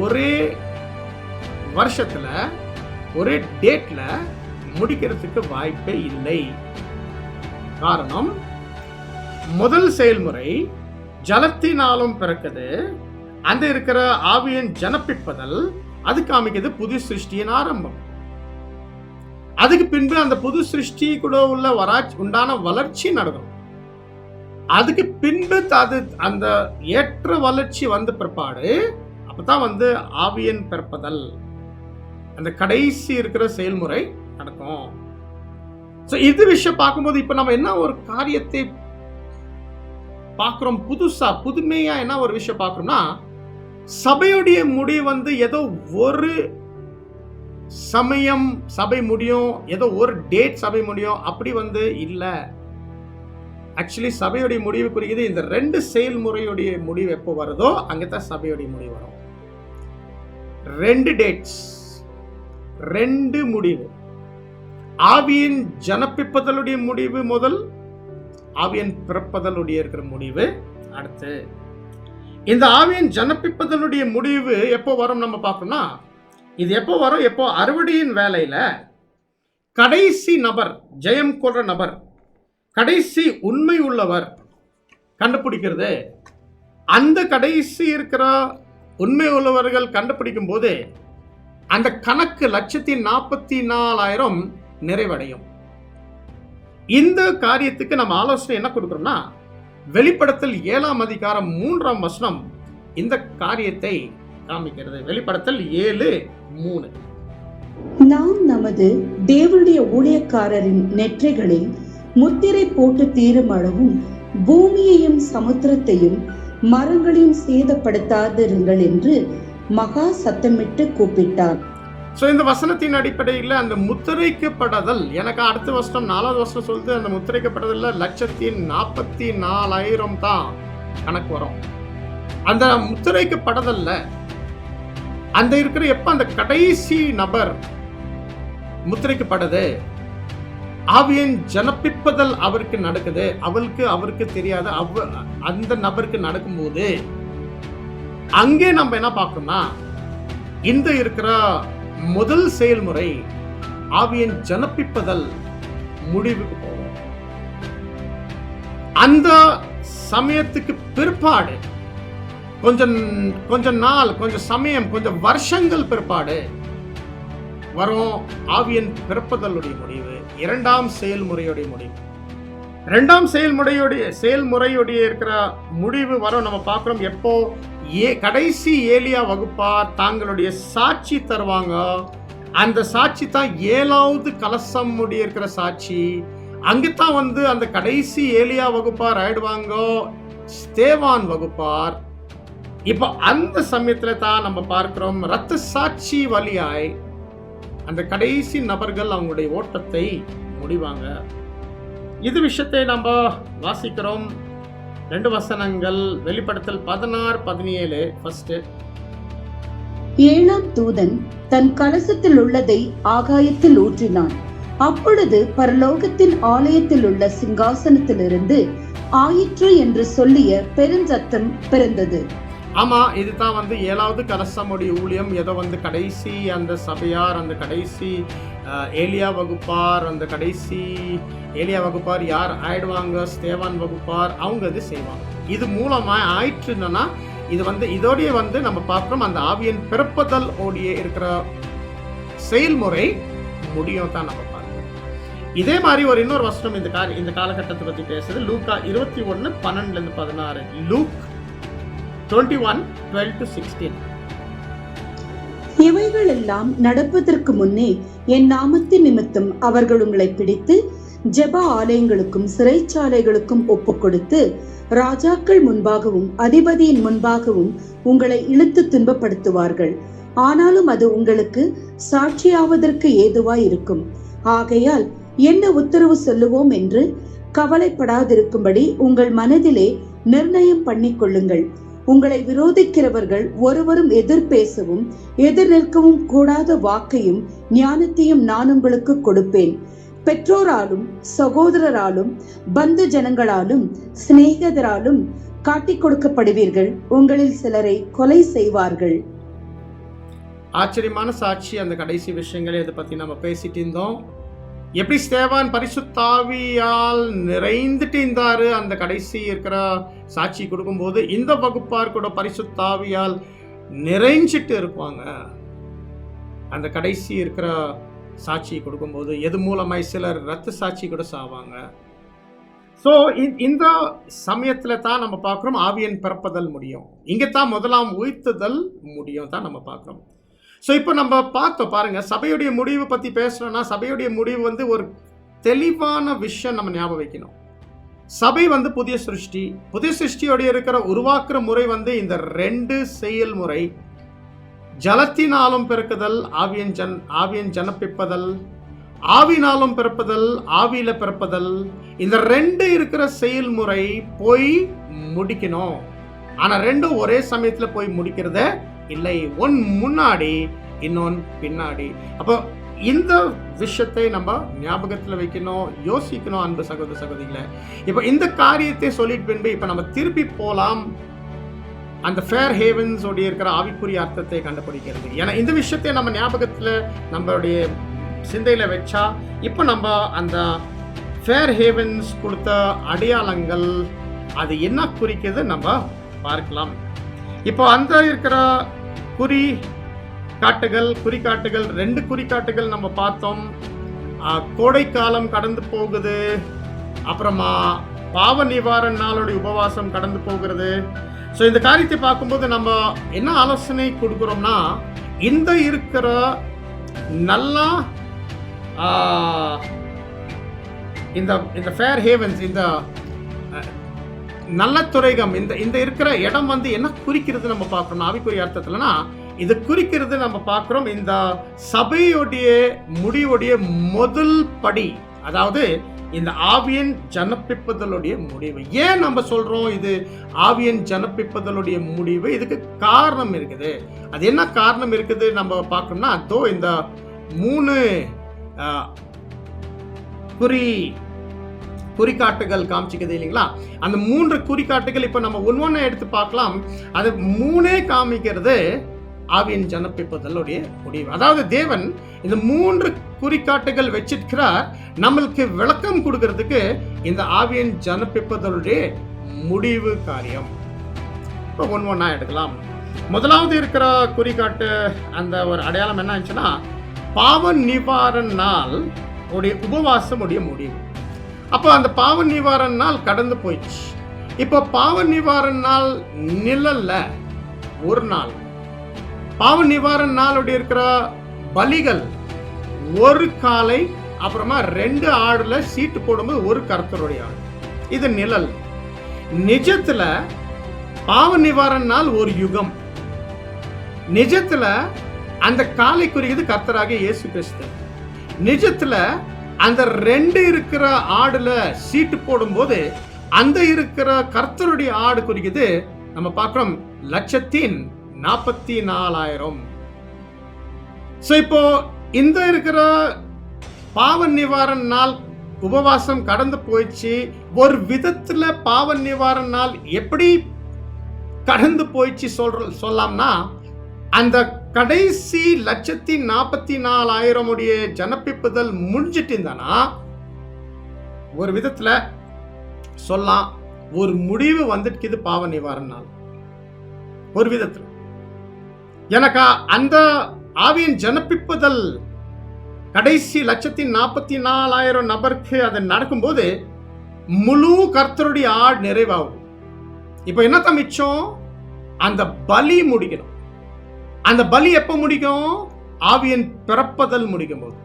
ஒரே வருஷத்துல ஒரே டேட்ல முடிக்கிறதுக்கு வாய்ப்பே இல்லை. காரணம், முதல் செயல்முறை ஜலத்தினாலும் பிறக்குது, அந்த இருக்கிற ஆவியின் ஜனப்பிப்பதல், அது காமிக்கிறது புது சிருஷ்டியின் ஆரம்பம். அதுக்கு பின்பு அந்த புது சிருஷ்டி கூட உள்ள உண்டான வளர்ச்சி நடக்கும். அதுக்கு பின்பு அது அந்த ஏற்ற வளர்ச்சி வந்த பிற்பாடு அப்பதான் வந்து ஆவியின் பிறப்பதல், அந்த கடைசி இருக்கிற செயல்முறை நடக்கும். இது விஷயம் பார்க்கும்போது இப்ப நம்ம என்ன ஒரு காரியத்தை பார்க்கிறோம், புதுமையா என்ன ஒரு விஷயம் பார்க்கிறோம்னா, சபையுடைய முடிவு வந்து ஏதோ ஒரு சமயம் சபை முடியும், ஏதோ ஒரு டேட் சபை முடியும், அப்படி வந்து இல்ல. ஆக்சுவலி சபையுடைய முடிவு குறிக்குது இந்த 2 செயல்முறையுடைய முடிவு எப்போ வருதோ அங்கதான் சபையுடைய முடிவு வரும். 2 டேட்ஸ், 2 முடிவு. ஆவியின் ஜனப்பிப்பதலுடைய முடிவு முதல், ஆவியின் பிறப்பதலுடைய இருக்கிற முடிவு அடுத்து. இந்த ஆவியின் ஜனப்பிப்பதனுடைய முடிவு எப்போ வரும் நம்ம பார்க்கணும்னா, இது எப்போ வரும், எப்போ அறுவடையின் வேலையில கடைசி நபர், ஜெயம் கொள்ற நபர், கடைசி உண்மை உள்ளவர் கண்டுபிடிக்கிறது. அந்த கடைசி இருக்கிற உண்மை உள்ளவர்கள் கண்டுபிடிக்கும் போது அந்த கணக்கு 1,44,000 நிறைவடையும். இந்த காரியத்துக்கு நம்ம ஆலோசனை என்ன கொடுக்கிறோம்னா, வெளிப்படுத்தல் 7ஆம் அதிகாரம் 3ஆம் வசனம் இந்த காரியத்தை காமிக்கிறது. வெளிப்படுத்தல் 7:3. நாம் நமது தேவனுடைய ஊழியக்காரரின் நெற்றிகளில் முத்திரை போட்டு தீரும் அளவும் பூமியையும் சமுத்திரத்தையும் மரங்களையும் சேதப்படுத்தாதிருங்கள் என்று மகா சத்தமிட்டு கூப்பிட்டார். இந்த வசனத்தின் அடிப்படையில் அந்த முத்திரைக்கப்படதல், எனக்கு அடுத்த வசனம் 4வது வசனம் சொல்லுது, அந்த முத்திரைக்கப்படதல்ல 1,44,000 தான் கணக்கு வரும். அந்த முத்திரைக்கப்படதல்ல அந்த இருக்கிற எப்ப அந்த கடைசி நபர் முத்திரைக்கப்படுது, ஆவியின் ஜனப்பிப்பதல் அவருக்கு நடக்குது, அவருக்கு தெரியாத அந்த நபருக்கு நடக்கும்போது அங்கே நம்ம என்ன பார்க்கணும்னா, இந்த இருக்கிற முதல் செயல்முறை ஆவியின் ஜனப்பிப்பதல் முடிவுக்கு போகும். அந்த சமயத்துக்கு பிற்பாடு கொஞ்சம் நாள், கொஞ்சம் சமயம், கொஞ்சம் வருஷங்கள் பிற்பாடு வரும் ஆவியின் பிறப்பதலுடைய முடிவு, 2ஆம் செயல்முறையுடைய முடிவு. 2ஆம் செயல்முறையுடைய இருக்கிற முடிவு வரும் நம்ம பார்க்கிறோம். எப்போ கடைசி ஏலியா வகுப்பார் தாங்களுடைய சாட்சி தருவாங்க. அந்த சாட்சி தான் 7வது கலசம் முடிய இருக்கிற சாட்சி. அங்கதான் வந்து அந்த கடைசி ஏலியா வகுப்பார் ஆயிடுவாங்க, ஸ்தேவான் வகுப்பார். இப்ப அந்த சமயத்துல தான் நம்ம பார்க்கிறோம் இரத்த சாட்சி வழியாய் அந்த கடைசி நபர்கள் அவங்களுடைய ஓட்டத்தை முடிவாங்க. இது விஷயத்தை நம்ம வாசிக்கிறோம். 2 வசனங்கள், வெளிப்படுத்தல் 16-17. ஃபர்ஸ்ட், 7ஆம் தூதன் தன் கலசத்தில் உள்ளதை ஆகாயத்தில் ஊற்றினான். அப்பொழுது பரலோகத்தின் ஆலயத்தில் உள்ள சிங்காசனத்திலிருந்து ஆயிற்று என்று சொல்லிய பெருஞ்சத்தம் பிறந்தது. ஆமா, இதுதான் வந்து 7வது கலசமுடைய ஊழியம். ஏதோ வந்து கடைசி அந்த சபையார், அந்த கடைசி ஏலியா வகுப்பார், அந்த கடைசி ஏலியா வகுப்பார் யார் ஆயிடுவாங்க, ஸ்தேவான் வகுப்பார், அவங்க இது செய்வாங்க. இது மூலமா ஆயிற்றுன்னா இது வந்து இதோடைய வந்து நம்ம பார்க்கிறோம் அந்த ஆவியின் பிறப்பதல் ஓடிய இருக்கிற செயல்முறை முடியும் தான் நம்ம பார்க்கிறோம். இதே மாதிரி ஒரு இன்னொரு வசனம் இந்த காலகட்டத்தை பத்தி பேசுது. லூக்கா 21:12-16. லூக் 21:12-16. இவைகள் எல்லாம் நடப்பதற்கு முன்னே என் நாமத்தின் நிமித்தம் அவர்கள் உங்களை பிடித்து ஜெப ஆலயங்களுக்கும் சிறைச்சாலைகளுக்கும் ஒப்புக் கொடுத்து ராஜாக்கள் முன்பாகவும் அதிபதியின் முன்பாகவும் உங்களை இழுத்து துன்பப்படுத்துவார்கள். ஆனாலும் அது உங்களுக்கு சாட்சியாவதற்கு ஏதுவாய் இருக்கும். ஆகையால் என்ன உத்தரவு சொல்லுவோம் என்று கவலைப்படாதிருக்கும்படி உங்கள் மனதிலே நிர்ணயம் பண்ணிக் கொள்ளுங்கள். உங்களை விரோதிக்கிறவர்கள் ஒருவரும் எதிர் பேசவும் எதிர் நிற்கவும் கூடாத வாக்கையும் ஞானத்தையும் நான் உங்களுக்கு கொடுப்பேன். பெற்றோராலும் சகோதரராலும் பந்து ஜனங்களாலும் சிநேகிதராலும் காட்டிக் கொடுக்கப்படுவீர்கள். உங்களில் சிலரை கொலை செய்வார்கள். ஆச்சரியமான சாட்சி. அந்த கடைசி விஷயங்களை இதை பற்றி நம்ம பேசிட்டு இருந்தோம். எப்படி ஸ்தேவான் பரிசுத்தாவியால் நிறைந்துட்டு இருந்தாரு அந்த கடைசி இருக்கிற சாட்சி கொடுக்கும்போது, இந்த வகுப்பார் கூட பரிசுத்தாவியால் நிறைஞ்சிட்டு இருப்பாங்க அந்த கடைசி இருக்கிற சாட்சி கொடுக்கும்போது. எது மூலமாய் சிலர் ரத்த சாட்சி கூட சாவாங்க. ஸோ இந்த சமயத்தில் தான் நம்ம பார்க்குறோம் ஆவியின் பிறப்பதல் முடியும். இங்கே தான் முதலாம் உயிர்த்துதல் முடியும் தான் நம்ம பார்க்குறோம். ஸோ இப்போ நம்ம பார்த்தோம் பாருங்க, சபையுடைய முடிவு பற்றி பேசுகிறோன்னா, சபையுடைய முடிவு வந்து ஒரு தெளிவான விஷயம் நம்ம ஞாபகம் வைக்கணும். சபை வந்து புதிய சிருஷ்டி. புதிய சிருஷ்டியோடைய இருக்கிற உருவாக்குற முறை வந்து இந்த 2 செயல்முறை, ஜலத்தினாலும் பிறக்குதல், ஆவியின் ஜனப்பிப்பதல், ஆவினாலும் பிறப்பதல், ஆவியில பிறப்பதல். இந்த 2 இருக்கிற செயல்முறை போய் முடிக்கணும். ஆனா 2 ஒரே சமயத்துல போய் முடிக்கிறத இல்லை. ஒன் முன்னாடி, இன்னொன்று பின்னாடி. அப்போ இந்த விஷயத்தை நம்ம ஞாபகத்தில் வைக்கணும், யோசிக்கணும் அன்பு சகோதர சகோதரிகளை. இப்போ இந்த காரியத்தை சொல்லிட்டு பின்பு இப்போ நம்ம திருப்பி போகலாம் அந்த ஃபேர் ஹேவன்ஸ் உடைய இருக்கிற ஆவிக்குரிய அர்த்தத்தை கண்டுபிடிக்கிறது. ஏன்னா இந்த விஷயத்தை நம்ம ஞாபகத்தில் நம்மளுடைய சிந்தையில் வச்சா இப்போ நம்ம அந்த ஃபேர் ஹேவன்ஸ் கொடுத்த அடையாளங்கள் அது என்ன குறிக்கிறது நம்ம பார்க்கலாம். இப்போ அந்த இருக்கிற குறிக்காட்டுகள் 2 குறிக்காட்டுகள் நம்ம பார்த்தோம். கோடைக்காலம் கடந்து போகுது, அப்புறமா பாவ நிவாரண நாளுடைய உபவாசம் கடந்து போகிறது. ஸோ இந்த காரியத்தை பார்க்கும்போது நம்ம என்ன ஆலோசனை கொடுக்குறோம்னா, இந்த இருக்கிற நல்லா இந்த ஃபேர் ஹேவன்ஸ், இந்த நல்ல துறைகம், இந்த இருக்கிற இடம் வந்து என்ன குறிக்கிறது நம்ம பார்க்குறோம் ஆவிக்குரிய அர்த்தத்துலனா, இது குறிக்கிறது நம்ம பார்க்குறோம் இந்த சபையுடைய முடிவுடைய முதல் படி, அதாவது இந்த ஆவியன் ஜனப்பிப்பதலுடைய முடிவு. ஏன் நம்ம சொல்றோம் இது ஆவியன் ஜனப்பிப்பதலுடைய முடிவு? இதுக்கு காரணம் இருக்குது. அது என்ன காரணம் இருக்குது நம்ம பார்க்கணும்னா, அதோ இந்த 3 குறிக்காட்டுகள் காமிச்சிக்குது இல்லைங்களா? அந்த 3 குறிக்காட்டுகள் இப்போ நம்ம ஒவ்வொன்றா எடுத்து பார்க்கலாம். அது 3 காமிக்கிறது ஆவியின் ஜனப்பிப்பதலுடைய முடிவு. அதாவது தேவன் இந்த 3 குறிக்காட்டுகள் வச்சிருக்கிறார் நம்மளுக்கு விளக்கம் கொடுக்கறதுக்கு இந்த ஆவியின் ஜனப்பிப்பதலுடைய முடிவு காரியம். இப்போ ஒவ்வொன்றா எடுக்கலாம். முதலாவது இருக்கிற குறிக்காட்டு அந்த ஒரு அடையாளம் என்ன ஆச்சுன்னா, பாவ நிவாரண நாள் உடைய உபவாசம் உடைய முடிவு. அப்போ அந்த பாவ நிவாரண நாள் கடந்து போயிடுச்சு. இப்போ பாவ நிவாரண நாள் நிழல்ல ஒரு நாள், பாவ நிவாரண நாளுடைய இருக்கிற பலிகள் ஒரு காலை, அப்புறமா 2 ஆடுல சீட்டு போடும்போது ஒரு கர்த்தருடைய ஆடு. இது நிழல். நிஜத்துல பாவ நிவாரண நாள் ஒரு யுகம். நிஜத்துல அந்த காலை குறிக்கிறது கர்த்தராகிய இயேசு கிறிஸ்து. நிஜத்துல அந்த 2 இருக்கிற ஆடுல சீட்டு போடும்போது அந்த இருக்கிற கர்த்தருடைய ஆடு குறிக்குது நம்ம பார்க்கிறோம் 1,44,000. சோ இப்போ இந்த இருக்கிற பாவ நிவாரண நாள் உபவாசம் கடந்து போயிடுச்சு. ஒரு விதத்துல பாவ நிவாரண நாள் எப்படி கடந்து போயிடுச்சு சொல்லலாம்னா, அந்த கடைசி 1,44,000 உடைய ஜனப்பிப்புதல் முடிஞ்சிட்டு இருந்தானா ஒரு விதத்துல சொல்லலாம் ஒரு முடிவு வந்துட்டு பாவ நிவாரண நாள். ஒரு விதத்துல எனக்கு அந்த ஆவியின் ஜனப்பிப்புதல் கடைசி 1,44,000 நபருக்கு அது நடக்கும்போது முழு கர்த்தருடைய ஆடு நிறைவாகும். இப்ப என்ன மிச்சம்? அந்த பலி முடிக்கணும். அந்த பலி எப்ப முடிக்கும்? ஆவியின் பிறப்பதல் முடிக்கும் போது.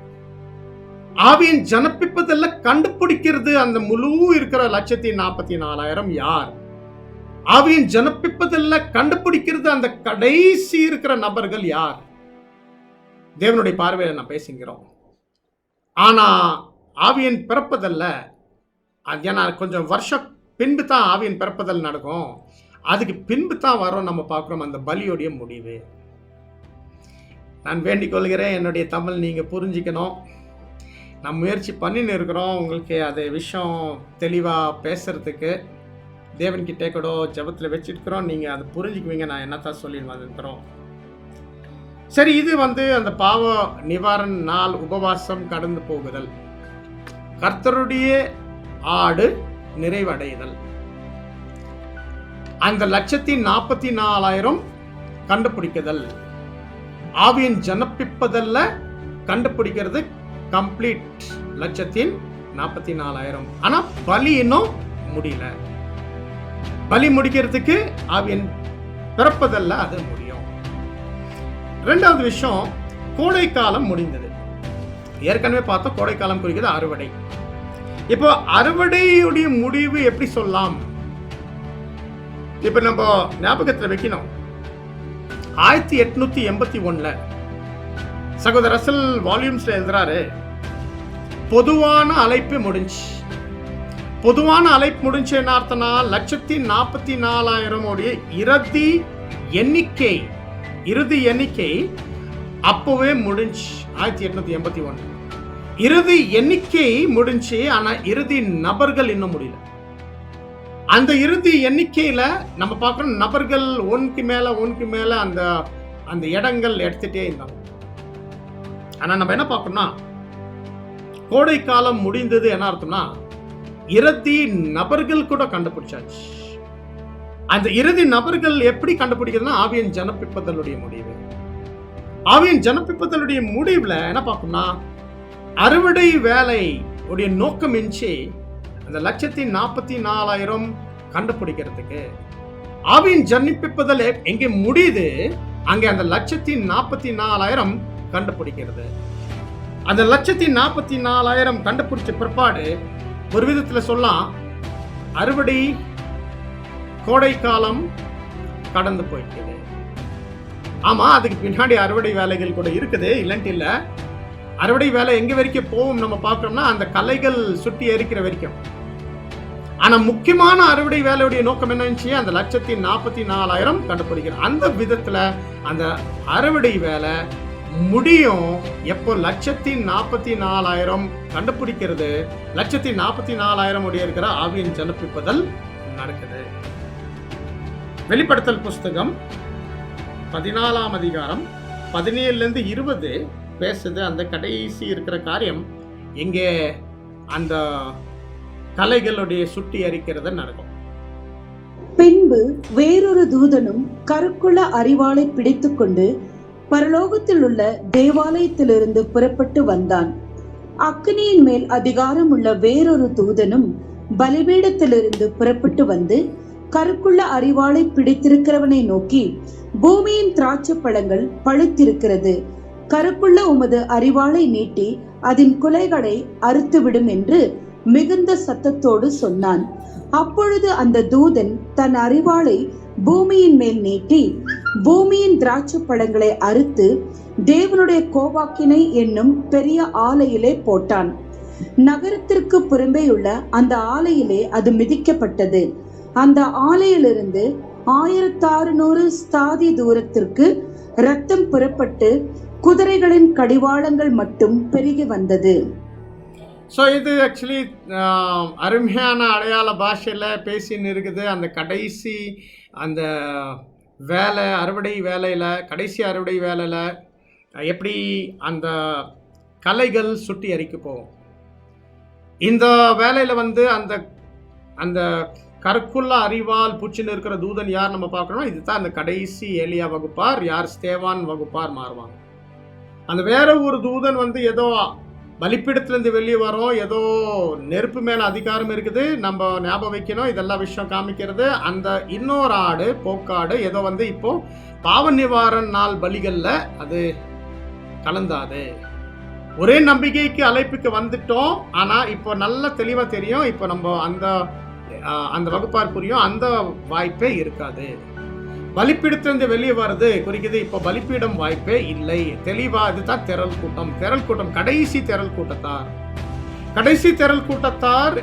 ஆவியின் ஜனப்பிப்பதல்ல கண்டுபிடிக்கிறது அந்த முழு இருக்கிற 1,44,000 யார்? ஆவியின் ஜனப்பிப்பதல்ல கண்டுபிடிக்கிறது அந்த கடைசி இருக்கிற நபர்கள் யார்? தேவனுடைய பார்வையில நான் பேசுகிறோம். ஆனா ஆவியின் பிறப்பதல்ல, ஏன்னா கொஞ்சம் வருஷம் பின்பு தான் ஆவியின் பிறப்பதல் நடக்கும். அதுக்கு பின்பு தான் வரும் நம்ம பார்க்கிறோம் அந்த பலியோடைய முடிவு. நான் வேண்டிக் கொள்கிறேன், என்னுடைய தமிழ் நீங்க புரிஞ்சுக்கணும். நான் முயற்சி பண்ணின்னு இருக்கிறோம் உங்களுக்கு அது விஷயம் தெளிவா பேசுறதுக்கு. தேவன்கிட்டே கூட ஜபத்தில் வச்சிருக்கிறோம். நீங்க அதை புரிஞ்சுக்குவீங்க நான் என்னத்தான் சொல்லி வந்துருக்கிறோம். சரி, இது வந்து அந்த பாவ நிவாரண நாள் உபவாசம் கடந்து போகுதல், கர்த்தருடைய ஆடு நிறைவடைதல், அந்த 1,44,000 கண்டுபிடிக்குதல், ஆவியின் ஜனப்பிப்பதல்ல கண்டுபிடிக்கிறது கம்ப்ளீட் 1,44,000. ஆனா பலி இன்னும் முடியல. பலி முடிக்கிறதுக்கு ஆவியின் பிறப்பதல்ல அது முடியும். ரெண்டாவது விஷயம், கோடை காலம் முடிந்தது. ஏற்கனவே பார்த்தோம், கோடை காலம் குறிக்கிறது அறுவடை. இப்போ அறுவடையுடைய முடிவு எப்படி சொல்லலாம்? இப்ப நம்ம ஞாபகத்தில் வைக்கணும், 1881 சகோதரர் ரசல் வால்யூம்ஸ்ல எழுதுறாரு, பொதுவான அழைப்பு முடிஞ்சு. பொதுவான அழைப்பு முடிஞ்சு என்ன அர்த்தம்னா, 1,44,000 இறுதி எண்ணிக்கை அப்பவே முடிஞ்சு. 1881 இறுதி எண்ணிக்கை முடிஞ்சு. ஆனா இறுதி நபர்கள் இன்னும் முடியல. அந்த இறுதி எண்ணிக்கையில நம்ம பார்க்கிறோம், நபர்கள் ஒன்றுக்கு மேல அந்த இடங்கள் எடுத்துட்டே இருந்தாங்க. ஆனா நம்ம என்ன பார்க்கணும்னா, கோடை காலம் முடிந்தது என்ன அர்த்தம்னா, இறுதி நபர்கள் கூட கண்டுபிடிச்சாச்சு. அந்த இறுதி நபர்கள் எப்படி கண்டுபிடிக்கிறதுனா, ஆவியின் ஜனப்பிப்பதலுடைய முடிவு. ஆவியின் ஜனப்பிப்பதலுடைய முடிவுல என்ன பார்க்கணும்னா, அறுவடை வேலை உடைய நோக்கம் இன்றி அந்த 1,44,000 கண்டுபிடிக்கிறதுக்கு. ஆவியின் ஜனிப்பிப்பதல் எங்கே முடியுது, அங்கே அந்த 1,44,000 கண்டுபிடிக்கிறது. அந்த 1,44,000 கண்டுபிடிச்ச பிற்பாடு ஒரு விதத்தில் சொல்லலாம், அறுவடை கோடை காலம் கடந்து போயிடுது. ஆமா, அதுக்கு பின்னாடி அறுவடை வேலைகள் கூட இருக்குது, இல்லன்ட்டு இல்ல. அறுவடை வேலை எங்க வரைக்கும் போகும் நம்ம பார்க்கறோம்னா, அந்த கலைகள் சுட்டி எரிக்கிற வரைக்கும். ஆனா முக்கியமான அறுவடை வேலையுடைய நோக்கம் என்னன்னு, அந்த 1,44,000 கண்டுபிடிக்கிறது. அந்த விதத்துல அந்த அறுவடை வேலை முடியும் எப்போ 1,44,000 கண்டுபிடிக்கிறது. 1,44,000 இருக்கிற ஆவியின் ஜனப்பிப்பதல் நடக்குது. வெளிப்படுத்தல் புஸ்தகம் 14ஆம் அதிகாரம் 17 20 பேசுது. அந்த கடைசி இருக்கிற காரியம் எங்கே அந்த கலைகளுடைய சுட்டி அரிக்கிறத நடக்கும். பின்பு வேறொரு தூதனும் கருக்குள்ள அரிவாளை பிடித்துக்கொண்டு பரலோகத்தில் உள்ள தேவாலயத்திலிருந்து புறப்பட்டு வந்தான். அக்கினியின் மேல் அதிகாரம் உள்ள வேறொரு தூதனும் பலிபீடத்திலிருந்து புறப்பட்டு வந்து கருக்குள்ள அரிவாளை பிடித்திருக்கிறவனை நோக்கி, பூமியின் திராட்சை பழங்கள் பழுத்திருக்கிறது, கருக்குள்ள உமது அரிவாளை நீட்டி அதன் குலைகளை அறுத்துவிடும் என்று மிகுந்த சத்தத்தோடு சொன்னான். அப்பொழுது அந்த தூதன் தன் அரிவாளை பூமியின் மேல் நீட்டி பூமியின் திராட்சை பழங்களை அறுத்து தேவனுடைய கோபாக்கினை என்னும் பெரிய ஆலையிலே போட்டான். நகரத்திற்கு புறம்பேயுள்ள அந்த ஆலையிலே அது மிதிக்கப்பட்டது. அந்த ஆலையிலிருந்து 1600 ஸ்தாதி தூரத்திற்கு இரத்தம் புறப்பட்டு குதிரைகளின் கடிவாளங்கள் மட்டும் பெருகி வந்தது. ஸோ இது ஆக்சுவலி அருமையான அடையாள பாஷையில் பேசின்னு இருக்குது. அந்த கடைசி அந்த வேலை, அறுவடை வேலையில், கடைசி அறுவடை வேலையில் எப்படி அந்த கலைகள் சுட்டி அரிக்க போகும். இந்த வேலையில் வந்து அந்த அந்த கருக்குள்ள அறிவால் பூச்சின்னு இருக்கிற தூதன் யார் நம்ம பார்க்கணும். இதுதான் அந்த கடைசி ஏலியா வகுப்பார், யார் ஸ்தேவான் வகுப்பார் மாறுவாங்க. அந்த வேற ஒரு தூதன் வந்து ஏதோ பலிப்பீடத்திலிருந்து வெளியே வரோம், ஏதோ நெருப்பு மேல அதிகாரம் இருக்குது, நம்ம ஞாபகம் வைக்கணும். இதெல்லாம் விஷயம் காமிக்கிறது. அந்த இன்னொரு ஆடு, போக்காடு ஏதோ வந்து இப்போ பாவ நிவாரண நாள் பலிகள்ல அது கலந்தாது. ஒரே நம்பிக்கைக்கு அழைப்புக்கு வந்துட்டோம். ஆனா இப்போ நல்ல தெளிவா தெரியும், இப்போ நம்ம அந்த வகுப்பார் புரியும், அந்த வாய்ப்பே இருக்காது. பலிப்பீடத்திலிருந்து வெளியே வருது குறிக்குது, இப்போ பலிப்பீடம் வாய்ப்பே இல்லை. தெளிவா இதுதான் திரள் கூட்டம், கடைசி திரள் கூட்டத்தார்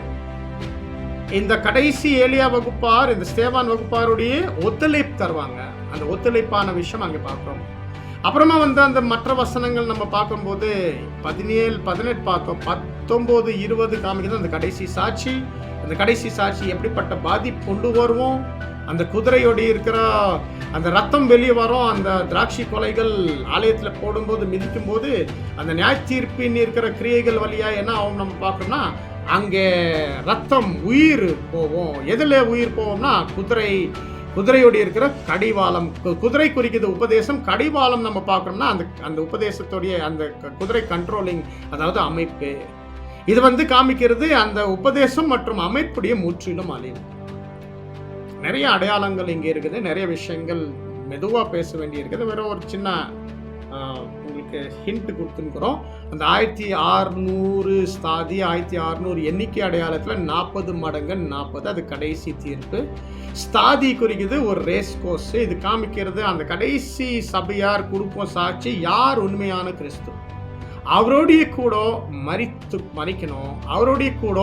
இந்த கடைசி ஏலியா வகுப்பார், இந்த ஸ்தேவான் வகுப்பாருடைய ஒத்துழைப்பு தருவாங்க. அந்த ஒத்துழைப்பான விஷயம் அங்கே பார்க்கிறோம். அப்புறமா வந்து அந்த மற்ற வசனங்கள் நம்ம பார்க்கும்போது 17, 18 பார்த்தோம். 19, 20 காமிக்கிறது அந்த கடைசி சாட்சி. அந்த கடைசி சாட்சி எப்படிப்பட்ட பாதிப்பு கொண்டு வருவோம், அந்த குதிரையோடு இருக்கிற அந்த ரத்தம் வெளியே வரும். அந்த திராட்சை கொலைகள் ஆலயத்தில் போடும்போது மிதிக்கும் போது அந்த நியாய தீர்ப்பின் இருக்கிற கிரியைகள் வழியா என்ன ஆகும் நம்ம பார்க்கணும்னா, அங்கே ரத்தம் உயிர் போவோம். எதில் உயிர் போவோம்னா குதிரையோடு இருக்கிற கடிவாளம். குதிரை குறிக்கிறது உபதேசம், கடிவாளம் நம்ம பார்க்கணும்னா அந்த உபதேசத்துடைய அந்த குதிரை கண்ட்ரோலிங், அதாவது அமைப்பு. இது காமிக்கிறது அந்த உபதேசம் மற்றும் அமைப்புடைய முற்றிலும் அழிவு. நிறைய அடையாளங்கள் இங்கே இருக்குது, நிறைய விஷயங்கள் மெதுவாக பேச வேண்டி இருக்குது. வெறும் ஒரு சின்ன உங்களுக்கு ஹிண்ட் கொடுத்துருக்குறோம். அந்த 1600 ஸ்தாதி, 1600 எண்ணிக்கை அடையாளத்தில் 40 மடங்கு 40, அது கடைசி தீர்ப்பு. ஸ்தாதி குறிக்குது ஒரு ரேஸ் கோர்ஸ். இது காமிக்கிறது அந்த கடைசி சபையார் கொடுப்போம் சாட்சி, யார் உண்மையான கிறிஸ்து, அவரோடைய கூட மறிக்கணும். அவரோடைய கூட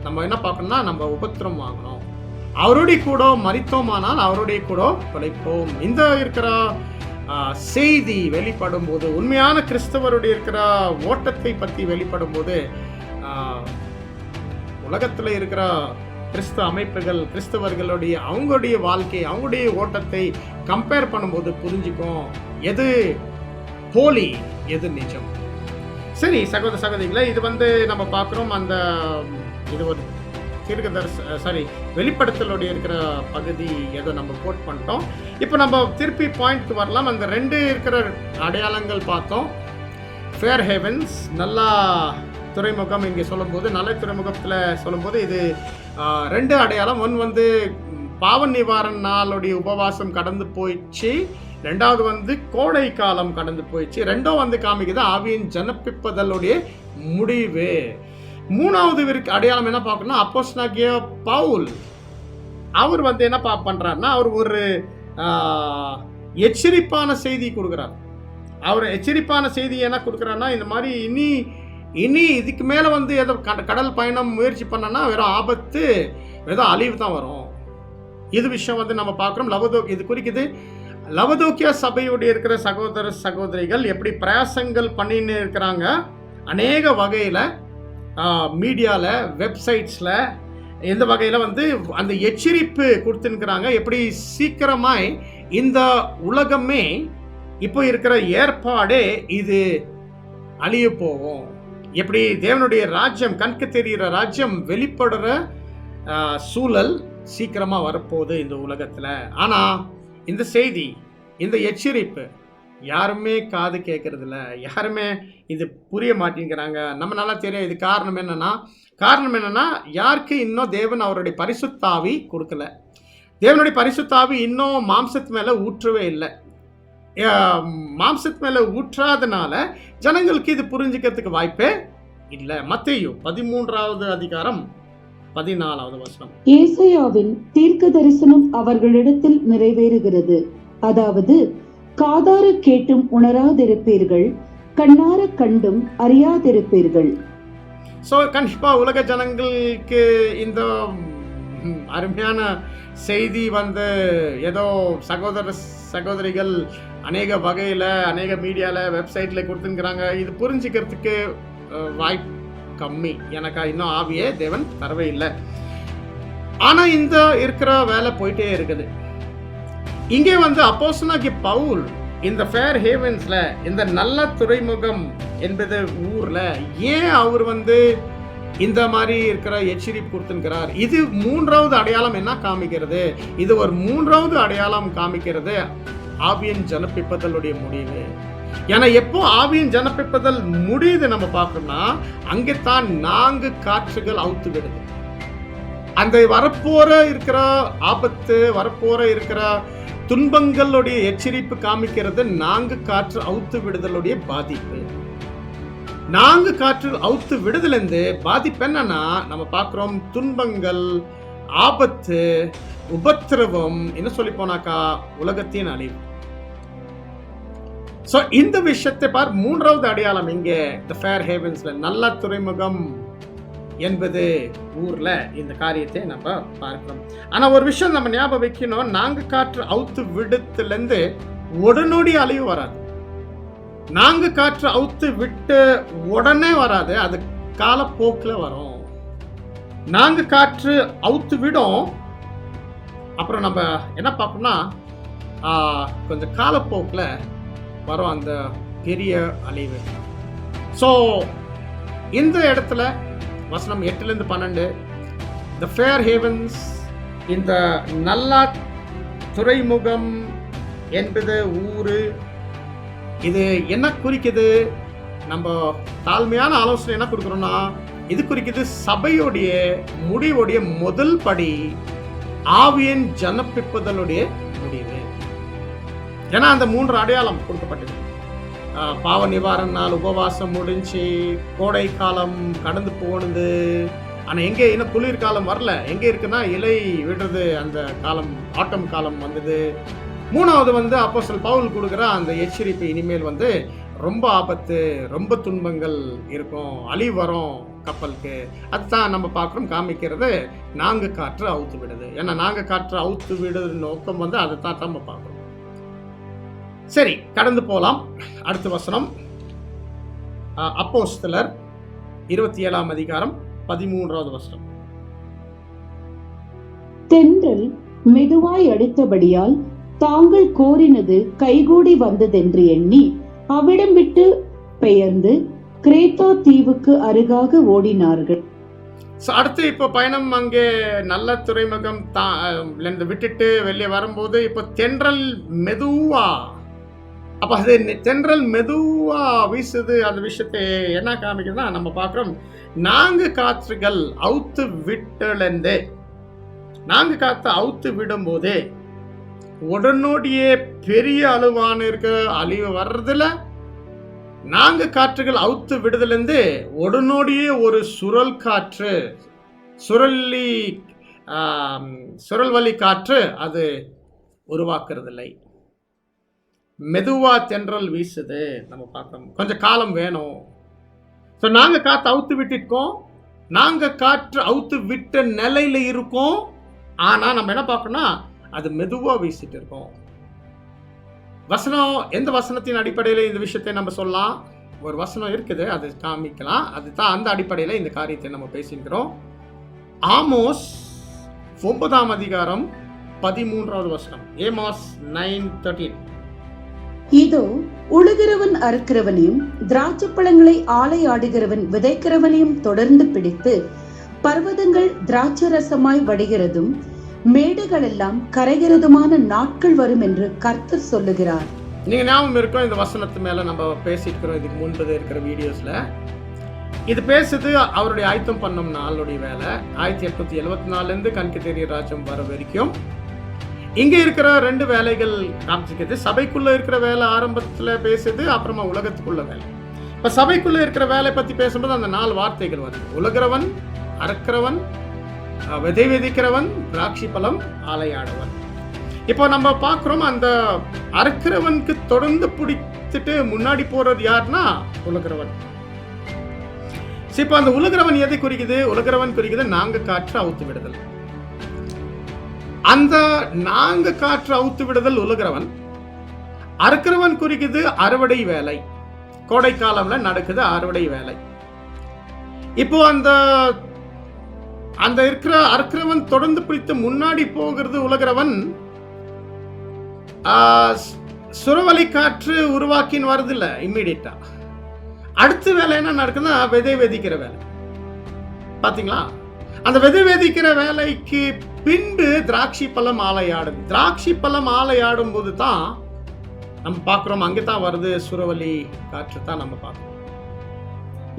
நம்ம என்ன பார்க்கணும்னா, நம்ம உபத்திரம் வாங்கணும். அவருடைய கூட மறித்தோமானால் அவருடைய கூட பிழைப்போம். இந்த இருக்கிற செய்தி வெளிப்படும் போது, உண்மையான கிறிஸ்தவருடைய இருக்கிற ஓட்டத்தை பற்றி வெளிப்படும் போது, உலகத்தில் இருக்கிற கிறிஸ்தவ அமைப்புகள் கிறிஸ்தவர்களுடைய அவங்களுடைய வாழ்க்கை, அவங்களுடைய ஓட்டத்தை கம்பேர் பண்ணும்போது புரிஞ்சுக்கும் எது போலி, எது நிஜம். சரி சகோதர சகோதரிகளை, இது நம்ம பார்க்குறோம். இது ஒரு வெளிப்படுத்தலுடைய இருக்கிற பகுதி ஏதோ நம்ம கோட் பண்ணிட்டோம். இப்போ நம்ம திருப்பி பாயிண்ட்க்கு வரலாம். அந்த 2 இருக்கிற அடையாளங்கள் பார்த்தோம். ஃபேர் ஹெவன்ஸ், நல்லா துறைமுகம் இங்கே சொல்லும்போது, நல்ல துறைமுகத்தில் சொல்லும்போது இது 2 அடையாளம். ஒன்று பாவ நிவாரண நாளுடைய உபவாசம் கடந்து போயிடுச்சு, 2வது கோடை காலம் கடந்து போயிடுச்சு. 2வது காமிக்குது ஆவியின் ஜனப்பிப்பதலுடைய முடிவு. 3வது அடையாளம் என்ன பார்க்கணும்னா, அப்போஸ்தலனாகிய பவுல் அவர் என்ன பண்றாருன்னா, அவர் ஒரு எச்சரிப்பான செய்தி கொடுக்குறார். அவர் எச்சரிப்பான செய்தி என்ன கொடுக்குறாருன்னா, இந்த மாதிரி இனி இதுக்கு மேலே ஏதோ கடல் பயணம் முயற்சி பண்ணனா வெறும் ஆபத்து, வெறும் அழிவு தான் வரும். இது விஷயம் நம்ம பார்க்குறோம். இது குறிக்குது லவோதிக்கேயா சபையுடைய இருக்கிற சகோதர சகோதரிகள் எப்படி பிரயாசங்கள் பண்ணின்னு இருக்கிறாங்க. அநேக வகையில் மீடியாவில், வெப்சைட்ஸில், எந்த வகையில் அந்த எச்சரிப்பு கொடுத்துருக்கிறாங்க. எப்படி சீக்கிரமாய் இந்த உலகமே இப்போ இருக்கிற ஏற்பாடே இது அழிய போகும். எப்படி தேவனுடைய ராஜ்யம், கண்க்கு தெரிகிற ராஜ்யம் வெளிப்படுற சூழல் சீக்கிரமாக வரப்போகுது இந்த உலகத்தில். ஆனால் இந்த செய்தி, இந்த எச்சரிப்பு யாருமே காது கேட்கறதில்ல, யாருமே இது புரிய மாட்டேங்கிறாங்க. நம்ம நல்லா தெரியும். இது காரணம் என்னன்னா யாருக்கு இன்னும் தேவன் அவருடைய பரிசுத்தாவி கொடுக்கல. தேவனுடைய பரிசுத்தாவி இன்னும் மாம்சத்து மேலே ஊற்றவே இல்லை. மாம்சத்து மேலே ஊற்றாதனால ஜனங்களுக்கு இது புரிஞ்சுக்கிறதுக்கு வாய்ப்பே இல்லை. மத்தேயு 13வது அதிகாரம் 14வது வசனம். ஏசாயாவின் தீர்க்க தரிசனம் அவர்களிடத்தில் நிறைவேறுகிறது. அதாவது, காதார கேட்டும் உணராதிருப்பீர்கள், கண்ணார கண்டும் அறியாதிருப்பீர்கள். ஸோ கண்டிப்பாக உலக ஜனங்களுக்கு இந்த அருமையான செய்தி ஏதோ சகோதரிகள் அநேக வகையில், அநேக மீடியாவில், வெப்சைட்டில் கொடுத்துருக்குறாங்க. இது புரிஞ்சுக்கிறதுக்கு வாய்ப்பு கம்மி. எனக்கு இன்னும் ஆவியே தேவன் தரவே இல்லை. ஆனால் இந்த இருக்கிற வேலை போயிட்டே இருக்குது. இங்கே அப்போஸ்தலனாகிய பவுல் இந்த ஃபேர் ஹேவன்ஸ்ல, இந்த நல்ல துறைமுகம் என்பது ஊர்ல ஏன் அவர் இந்த மாதிரி இருக்கிற எச்சரிப்பு கொடுத்துருக்கிறார்? இது 3வது அடையாளம் என்ன காமிக்கிறது? இது ஒரு 3வது அடையாளம் காமிக்கிறது ஆவியின் ஜனப்பிப்பதலுடைய முடிவு. ஏன்னா எப்போ ஆவியின் ஜனப்பிப்பதல் முடியுது நம்ம பார்க்கணும்னா, அங்கே தான் 4 காற்றுகள் அவுத்து விடுது. அந்த வரப்போற இருக்கிற ஆபத்து, வரப்போற இருக்கிற துன்பங்களுடைய எச்சரிப்பு காமிக்கிறது 4 காற்று அவுத்து விடுதலுடைய பாதிப்பு. 4 காற்று அவுத்து விடுதலிருந்து பாதிப்பு என்னன்னா, நம்ம பார்க்கிறோம் துன்பங்கள், ஆபத்து, உபத்திரவம், என்ன சொல்லி போனாக்கா உலகத்தின் அழிவு. ஸோ இந்த விஷயத்தை 3வது அடையாளம் இங்கே தி ஃபேர் ஹேவன்ஸ்ல, நல்ல துறைமுகம் என்பது ஊர்ல இந்த காரியத்தை நம்ம பார்க்கிறோம். ஆனா ஒரு விஷயம் நம்ம ஞாபகம் வைக்கணும், 4 காற்று அவுத்து விடுத்துலேருந்து உடனடி அழிவு வராது. 4 காற்று அவுத்து விட்டு உடனே வராது, அது காலப்போக்கில் வரும். 4 காற்று அவுத்து விடும். அப்புறம் நம்ம என்ன பார்ப்போம்னா, கொஞ்சம் காலப்போக்கில் வரும் அந்த பெரிய அழிவு. ஸோ இந்த இடத்துல வசனம் 8-12 த ஃபேர் ஹேவன்ஸ், இந்த நல்ல துறைமுகம் என்பது ஊரு, இது என்ன குறிக்குது? நம்ம தாழ்மையான ஆலோசனை என்ன கொடுக்குறோம்னா, இது குறிக்குது சபையுடைய முடிவுடைய முதல் படி ஆவியின் ஜனப்பிப்புதலுடைய முடிவு. ஏன்னா அந்த 3 அடையாளம் கொடுக்கப்பட்டது. பாவ நிவாரண நாள், உபவாசம் முடிஞ்சு, கோடை காலம் கடந்து போனது. ஆனால் எங்கே இன்னும் குளிர்காலம் வரல. எங்கே இருக்குன்னா இலை விடுறது, அந்த காலம் ஆட்டம் காலம் வந்தது. 3வது அப்போஸ்தலன் பவுல் கொடுக்குற அந்த எச்சரிப்பு, இனிமேல் ரொம்ப ஆபத்து, ரொம்ப துன்பங்கள் இருக்கும், அழிவு வரும் கப்பலுக்கு. அதுதான் நம்ம பார்க்குறோம். காமிக்கிறது நாங்க காற்று அவுத்து விடுது. ஏன்னா நாங்க காற்று அவுத்து விடுறது நோக்கம் அதை தான் நம்ம பார்க்குறோம். சரி, கடந்து போலாம். அடுத்த வசனம் அப்போஸ்தலர் 27ஆம் அதிகாரம் 13வது வசனம். தென்றல் மெதுவாய் அடித்தபடியால் தாங்கள் கோரினது கைகூடி வந்ததென்று எண்ணி அவ்விடம் விட்டு பெயர்ந்து கிரேத்தா தீவுக்கு அருகாக ஓடினார்கள். அடுத்து இப்போ பயணம் அங்கே நல்ல துறைமுகம் விட்டுட்டு வெளியே வரும்போது இப்போ தென்றல் மெதுவா, அப்போ அது தென்றல் மெதுவா வீசுது. அந்த விஷயத்தை என்ன காமிக்குதுன்னா, நம்ம பார்க்குறோம் நான்கு காற்றுகள் அவுத்து விட்டலேருந்தே, நான்கு காற்று அவுத்து விடும் போதே உடனடியே பெரிய அளவான இருக்க அழிவு வர்றதுல, நான்கு காற்றுகள் அவுத்து விடுதலேருந்து உடனடியே ஒரு சுழல் காற்று, சுழல்வழி காற்று அது உருவாக்குறதில்லை. மெதுவா தென்றல் வீசுது. நம்ம பார்க்கணும், கொஞ்சம் காலம் வேணும். ஸோ நாங்கள் காற்று அவுத்து விட்டுருக்கோம், நாங்கள் காற்று அவுத்து விட்ட நிலையில இருக்கோம். ஆனால் நம்ம என்ன பார்க்கணும்னா, அது மெதுவாக வீசிட்டு இருக்கோம். வசனம், எந்த வசனத்தின் அடிப்படையில் இந்த விஷயத்தை நம்ம சொல்லலாம்? ஒரு வசனம் இருக்குது, அது காமிக்கலாம். அதுதான் அந்த அடிப்படையில் இந்த காரியத்தை நம்ம பேசிக்கிறோம். ஆமோஸ் 9ஆம் அதிகாரம் 13வது வசனம். ஏமாஸ் 9:13. இதோ உழுகிறவன் அறுக்கிறவனையும் திராட்சை பழங்களை ஆலை ஆடுகிறவன் விதைக்கிறவனையும் தொடர்ந்து பிடித்து பர்வதங்கள் திராட்சை ரசமாய் வடிகிறதும் மேடுகள் எல்லாம் கரைகிறதுமான நாட்கள் வரும் என்று கர்த்தர் சொல்லுகிறார். நீங்க ஞாபகம் இருக்கும், இந்த வசனத்து மேல நம்ம பேசிக்கிறோம் இதுக்கு முன்பு இருக்கிற வீடியோஸ்ல. இது பேசுது அவருடைய ஆயத்தம் பண்ணும் நாளுடைய வேலை. 1874 கன்கெதேரிய ராஜ்யம் வர வரைக்கும் இங்க இருக்கிற 2 வேலைகள் காமிச்சிக்கிறது. சபைக்குள்ள இருக்கிற வேலை ஆரம்பத்துல பேசுது, அப்புறமா உலகத்துக்குள்ள வேலை. இப்ப சபைக்குள்ள இருக்கிற வேலை பத்தி பேசும்போது அந்த 4 வார்த்தைகள் வருது. உலகிறவன், அறுக்கிறவன், விதை விதைக்கிறவன், திராட்சை பழம் ஆலையாடவன். இப்போ நம்ம பார்க்குறோம், அந்த அறுக்கிறவனுக்கு தொடர்ந்து பிடித்துட்டு முன்னாடி போறது யாருன்னா உலகிறவன். இப்போ அந்த உலகிறவன் எதை குறிக்குது? உலகிறவன் குறிக்குது நாங்க காற்று அவுத்து விடுதல். அந்த நாங்க காற்று அவுத்து விடுதல் உலகிறவன். அறுக்கிறவன் குறிக்குது அறுவடை வேலை. கோடை காலம்ல நடக்குது அறுவடை வேலை. இப்போ அந்த இருக்கிற அறுக்கிறவன் தொடர்ந்து பிடித்து முன்னாடி போகிறது உலகிறவன். சுரவலை காற்று உருவாக்கின்னு வருது இல்ல இம்மிடியட்டா. அடுத்த வேலை என்ன நடக்குதுன்னா விதை விதைக்கிற வேலை. பாத்தீங்களா? அந்த விதை விதைக்கிற வேலைக்கு பின்பு திராட்சை பழம் ஆலையாடும். திராட்சை பழம் ஆலையாடும் போது தான் நம்ம பார்க்குறோம், அங்கே தான் வருது சுரவலி காற்று தான் நம்ம பார்க்குறோம்.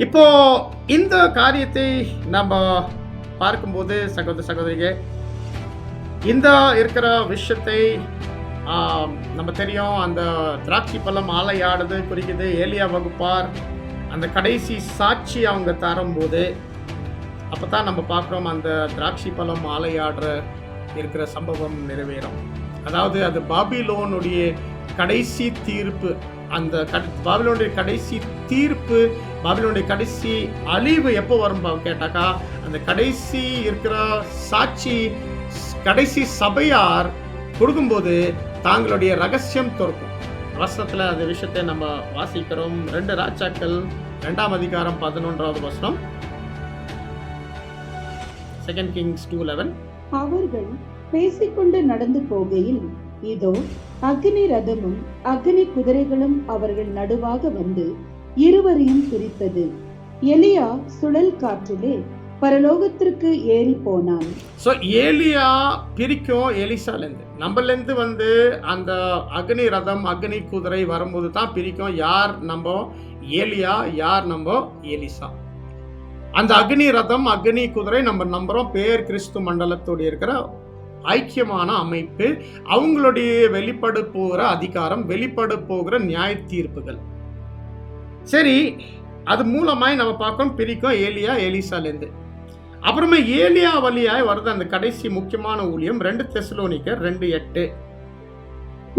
இப்போ இந்த காரியத்தை நம்ம பார்க்கும்போது சகோதரிகே, இந்த இருக்கிற விஷயத்தை நம்ம தெரியும். அந்த திராட்சை பழம் ஆலையாடுது குறிக்குது ஏலியா வகுப்பார் அந்த கடைசி சாட்சி அவங்க தரும்போது அப்பதான் நம்ம பார்க்குறோம் அந்த திராட்சை பழம் ஆலையாடுற இருக்கிற சம்பவம் நிறைவேறும். அதாவது அது பாபிலோனுடைய கடைசி தீர்ப்பு. அந்த பாபிலோனுடைய கடைசி தீர்ப்பு, பாபிலோனுடைய கடைசி அழிவு எப்போ வரும் கேட்டாக்கா, அந்த கடைசி இருக்கிற சாட்சி கடைசி சபையார் கொடுக்கும்போது தாங்களுடைய ரகசியம் திறக்கும். வசனத்தில் அந்த விஷயத்தை நம்ம வாசிக்கிறோம். 2 ராஜாக்கள் 2ஆம் அதிகாரம் 11வது வசனம். 2 Kings 2:11. அவர்கள் பேசிக்கொண்டு நடந்து போகையில் இதோ அக்னி ரதமும் அக்னி குதிரைகளும் அவர்கள் நடுவாக வந்து இருவரையும் பிரித்தது. எலியா சுழல் காற்றிலே பரலோகத்திற்கு ஏறி போனான். ஸோ ஏலியா பிரிக்கும் எலிசாலேருந்து. நம்மலேருந்து வந்து அந்த அக்னி ரதம் அக்னி குதிரை வரும்போது தான் பிரிக்கும் யார் நம்ம ஏலியா, யார் நம்ம எலிசா. அந்த அக்னி ரதம் அக்னி குதிரை நம்ம நம்புறோம் பேர் கிறிஸ்து மண்டலத்தோடு இருக்கிற ஐக்கியமான அமைப்பு, அவங்களுடைய வெளிப்படு போகிற அதிகாரம், வெளிப்படு போகிற நியாய தீர்ப்புகள். சரி, அது மூலமாய் நம்ம பார்க்கணும் பிரிக்கும் ஏலியா எலிசாலேருந்து. அப்புறமா ஏலியா வழியாய் வருது அந்த கடைசி முக்கியமான ஊழியம் 2 தெசலோனிக்கர் 2:8.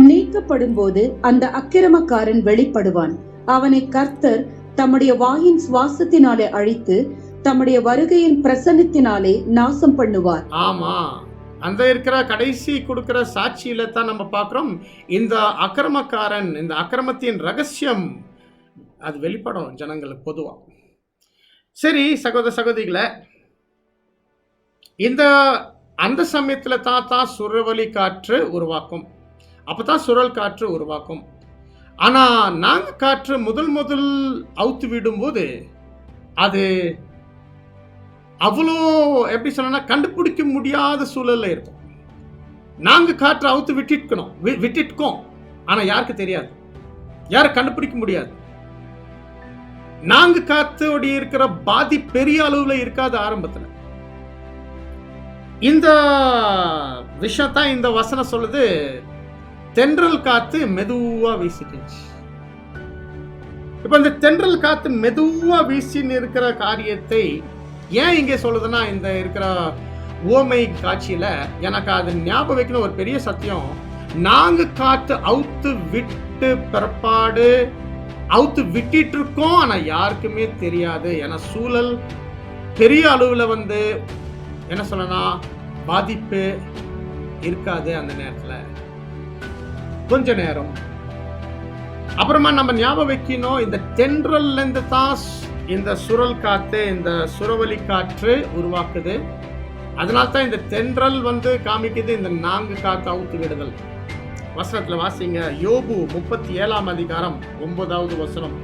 நீக்கப்படும் போது அந்த அக்கிரமக்காரன் வெளிப்படுவான். அவனை கர்த்தர் தம்முடைய வாயின் சுவாசத்தினாலே அழித்து தம்முடைய வருகையின் பிரசன்னத்தினாலே நாசம் பண்ணுவார். ஆமா, அந்த இருக்கிற கடைசி கொடுக்கிற சாட்சியில தான் நம்ம பார்க்கிறோம் இந்த அக்கிரமக்காரன், இந்த அக்கிரமத்தின் ரகசியம் அது வெளிப்படும் ஜனங்களுக்கு பொதுவா. சரி சகோதர சகோதரிகளை, அந்த சமயத்துல தான் சுழவலி காற்று உருவாக்கும். அப்பதான் சுழல் காற்று உருவாக்கும். ஆனா நாங்க காற்று முதல் அவுத்து விடும்போது அது அவ்வளோ எப்படி சொன்னா கண்டுபிடிக்க முடியாத சூழல்ல இருக்கும். நாங்க காற்று அவுத்து விட்டுட்டோம், ஆனா யாருக்கு தெரியாது, யாரும் கண்டுபிடிக்க முடியாது. நாங்க காத்தோட இருக்கிற பாதி பெரிய அளவுல இருக்காது ஆரம்பத்துல. இந்த விஷயத்தான் இந்த வசனம் சொல்லுது, தென்றல் காத்து மெதுவா வீசிட்டுச்சு. இப்ப இந்த தென்றல் காத்து மெதுவா வீசின்னு இருக்கிற காரியத்தை ஏன் இங்கே சொல்லுதுன்னா, இந்த இருக்கிற ஓமை காட்சியில எனக்கு அது ஞாபகம் வைக்கணும் ஒரு பெரிய சத்தியம். நாங்க காத்து அவுத்து விட்டு பிறப்பாடு அவுத்து விட்டிட்டு இருக்கோம், ஆனா யாருக்குமே தெரியாது. ஏன்னா சூழல் பெரிய அளவுல வந்து என்ன சொல்லனா பாதிப்பு இருக்காது அந்த நேரத்துல, கொஞ்ச நேரம். அப்புறமா நம்ம ஞாபகம் வைக்கணும், இந்த தென்றல்ல இருந்து தான் இந்த சுழல் காத்து, இந்த சுறவலி காற்று உருவாக்குது. அதனால தான் இந்த தென்றல் வந்து காமிக்குது இந்த நான்கு காத்து அவுத்து விடுதல். வசனத்துல வாசிங்க, யோபு 37ஆம் அதிகாரம் 9வது வசனம்.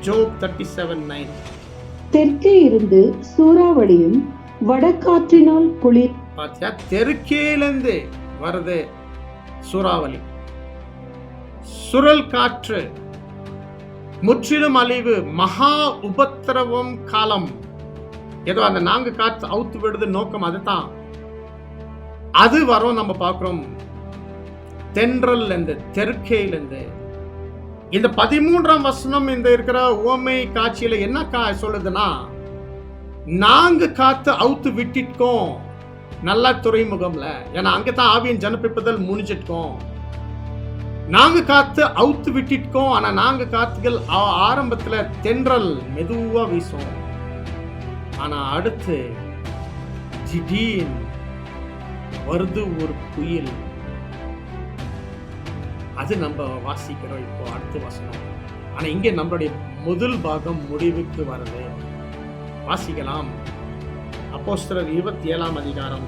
ஜோப் 37:9. தெற்கே இருந்து சூறாவளியும் வடகாற்றினால் குளிர். பாத்தியா, தெற்கேலிருந்து வருது சூறாவளி, சுழல் காற்று, முற்றிலும் அழிவு, மகா உபத்திரவம் காலம். ஏதோ அந்த நான்கு காற்று அவுத்து விடுது நோக்கம் அதுதான். அது வரும் நம்ம பார்க்கிறோம் தென்றல் இருந்து, தெற்கையிலிருந்து. இந்த 13ஆம் வசனம் இந்த இருக்கிற ஓமை காட்சியில என்ன சொல்லுதுன்னா, நாங்க காத்து அவுத்து விட்டிருக்கோம் நல்ல துறைமுகம்ல. ஏன்னா அங்கதான் ஆவியின் ஜனப்பிப்பதல் முடிஞ்சிருக்கோம். நாங்க காத்து அவுத்து விட்டிருக்கோம், ஆனா நாங்க காத்துகள் ஆரம்பத்துல தென்றல் மெதுவா வீசும். ஆனா அடுத்து திடீர்னு வருது ஒரு புயல். அது நம்ம வாசிக்கிறோம் இப்போ அடுத்த வசனம். ஆனா இங்க நம்மளுடைய முதல் பாகம் முடிவுக்கு வருது. வாசிக்கலாம். அப்போஸ்தலர் 27ஆம் அதிகாரம்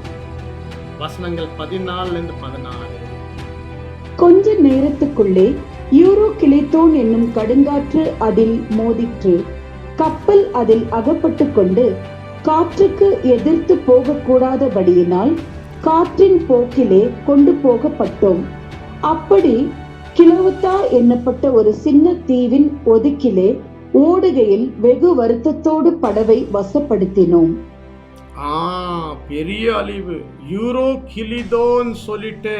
வசனங்கள் 14-16. கொஞ்ச நேரத்துக்குள்ளே யூரோ கிளைத்தோன் என்னும் கடுங்காற்று அதில் மோதிற்று. கப்பல் அதில் அகப்பட்டு கொண்டு காற்றுக்கு எதிர்த்து போகக்கூடாதபடியினால் காற்றின் போக்கிலே கொண்டு போகப்பட்டோம். அப்படி கிலோவத்தா என்னப்பட்ட ஒரு சின்ன தீவின் ஒதுக்கிலே ஓடுகையில் வெகு வருத்தத்தோடு படவை வசப்படுத்தினோம். பெரிய அழிவு. யூரோ கிலிதோன் சொல்லிட்டு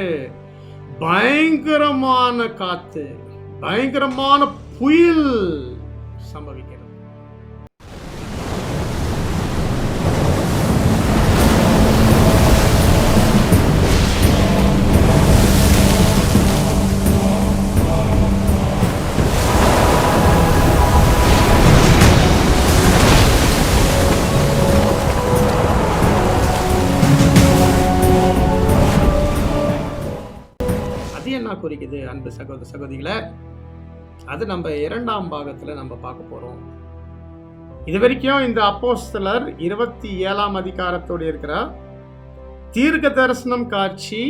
பயங்கரமான காத்து, பயங்கரமான புயல் சம்பவிக்கிறது. குறிக்குது அன்பு சகோதர சகோதரிகளை, அது நம்ம 2ஆம் பாகத்துல நம்ம பார்க்க போறோம். இது வரைக்கும் இந்த அப்போஸ்தலர் 27ஆம் அதிகாரத்தோடு இருக்கிற தீர்க்க தரிசனம் காட்சி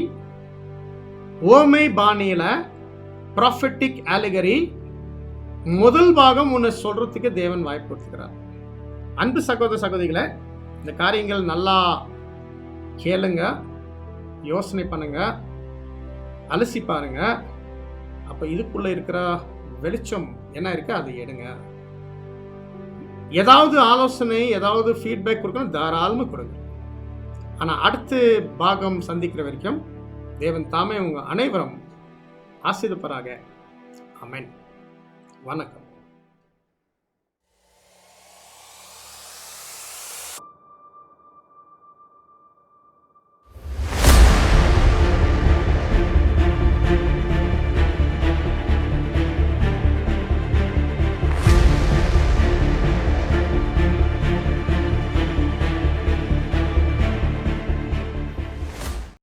ஓமை பாணியில ப்ராஃபெட்டிக் ஆலிகரி முதல் பாகம் ஒன்று சொல்றதுக்கு தேவன் வாய்ப்பு கொடுத்துக்கிறார். அன்பு சகோதர சகோதரிகளை, இந்த காரியங்கள் நல்லா கேளுங்க, யோசனை பண்ணுங்க, அலசி பாருங்க. அப்ப இதுக்குள்ள இருக்கிற வெளிச்சம் என்ன இருக்கு அதை எடுங்க. ஏதாவது ஆலோசனை, ஏதாவது ஃபீட்பேக் கொடுக்கணும், தாராளமா கொடுங்க. ஆனா அடுத்த பாகம் சந்திக்கிற வரைக்கும் தேவன் தாமே உங்க அனைவரும் ஆசீர்வதிப்பாராக. ஆமென். வணக்கம்.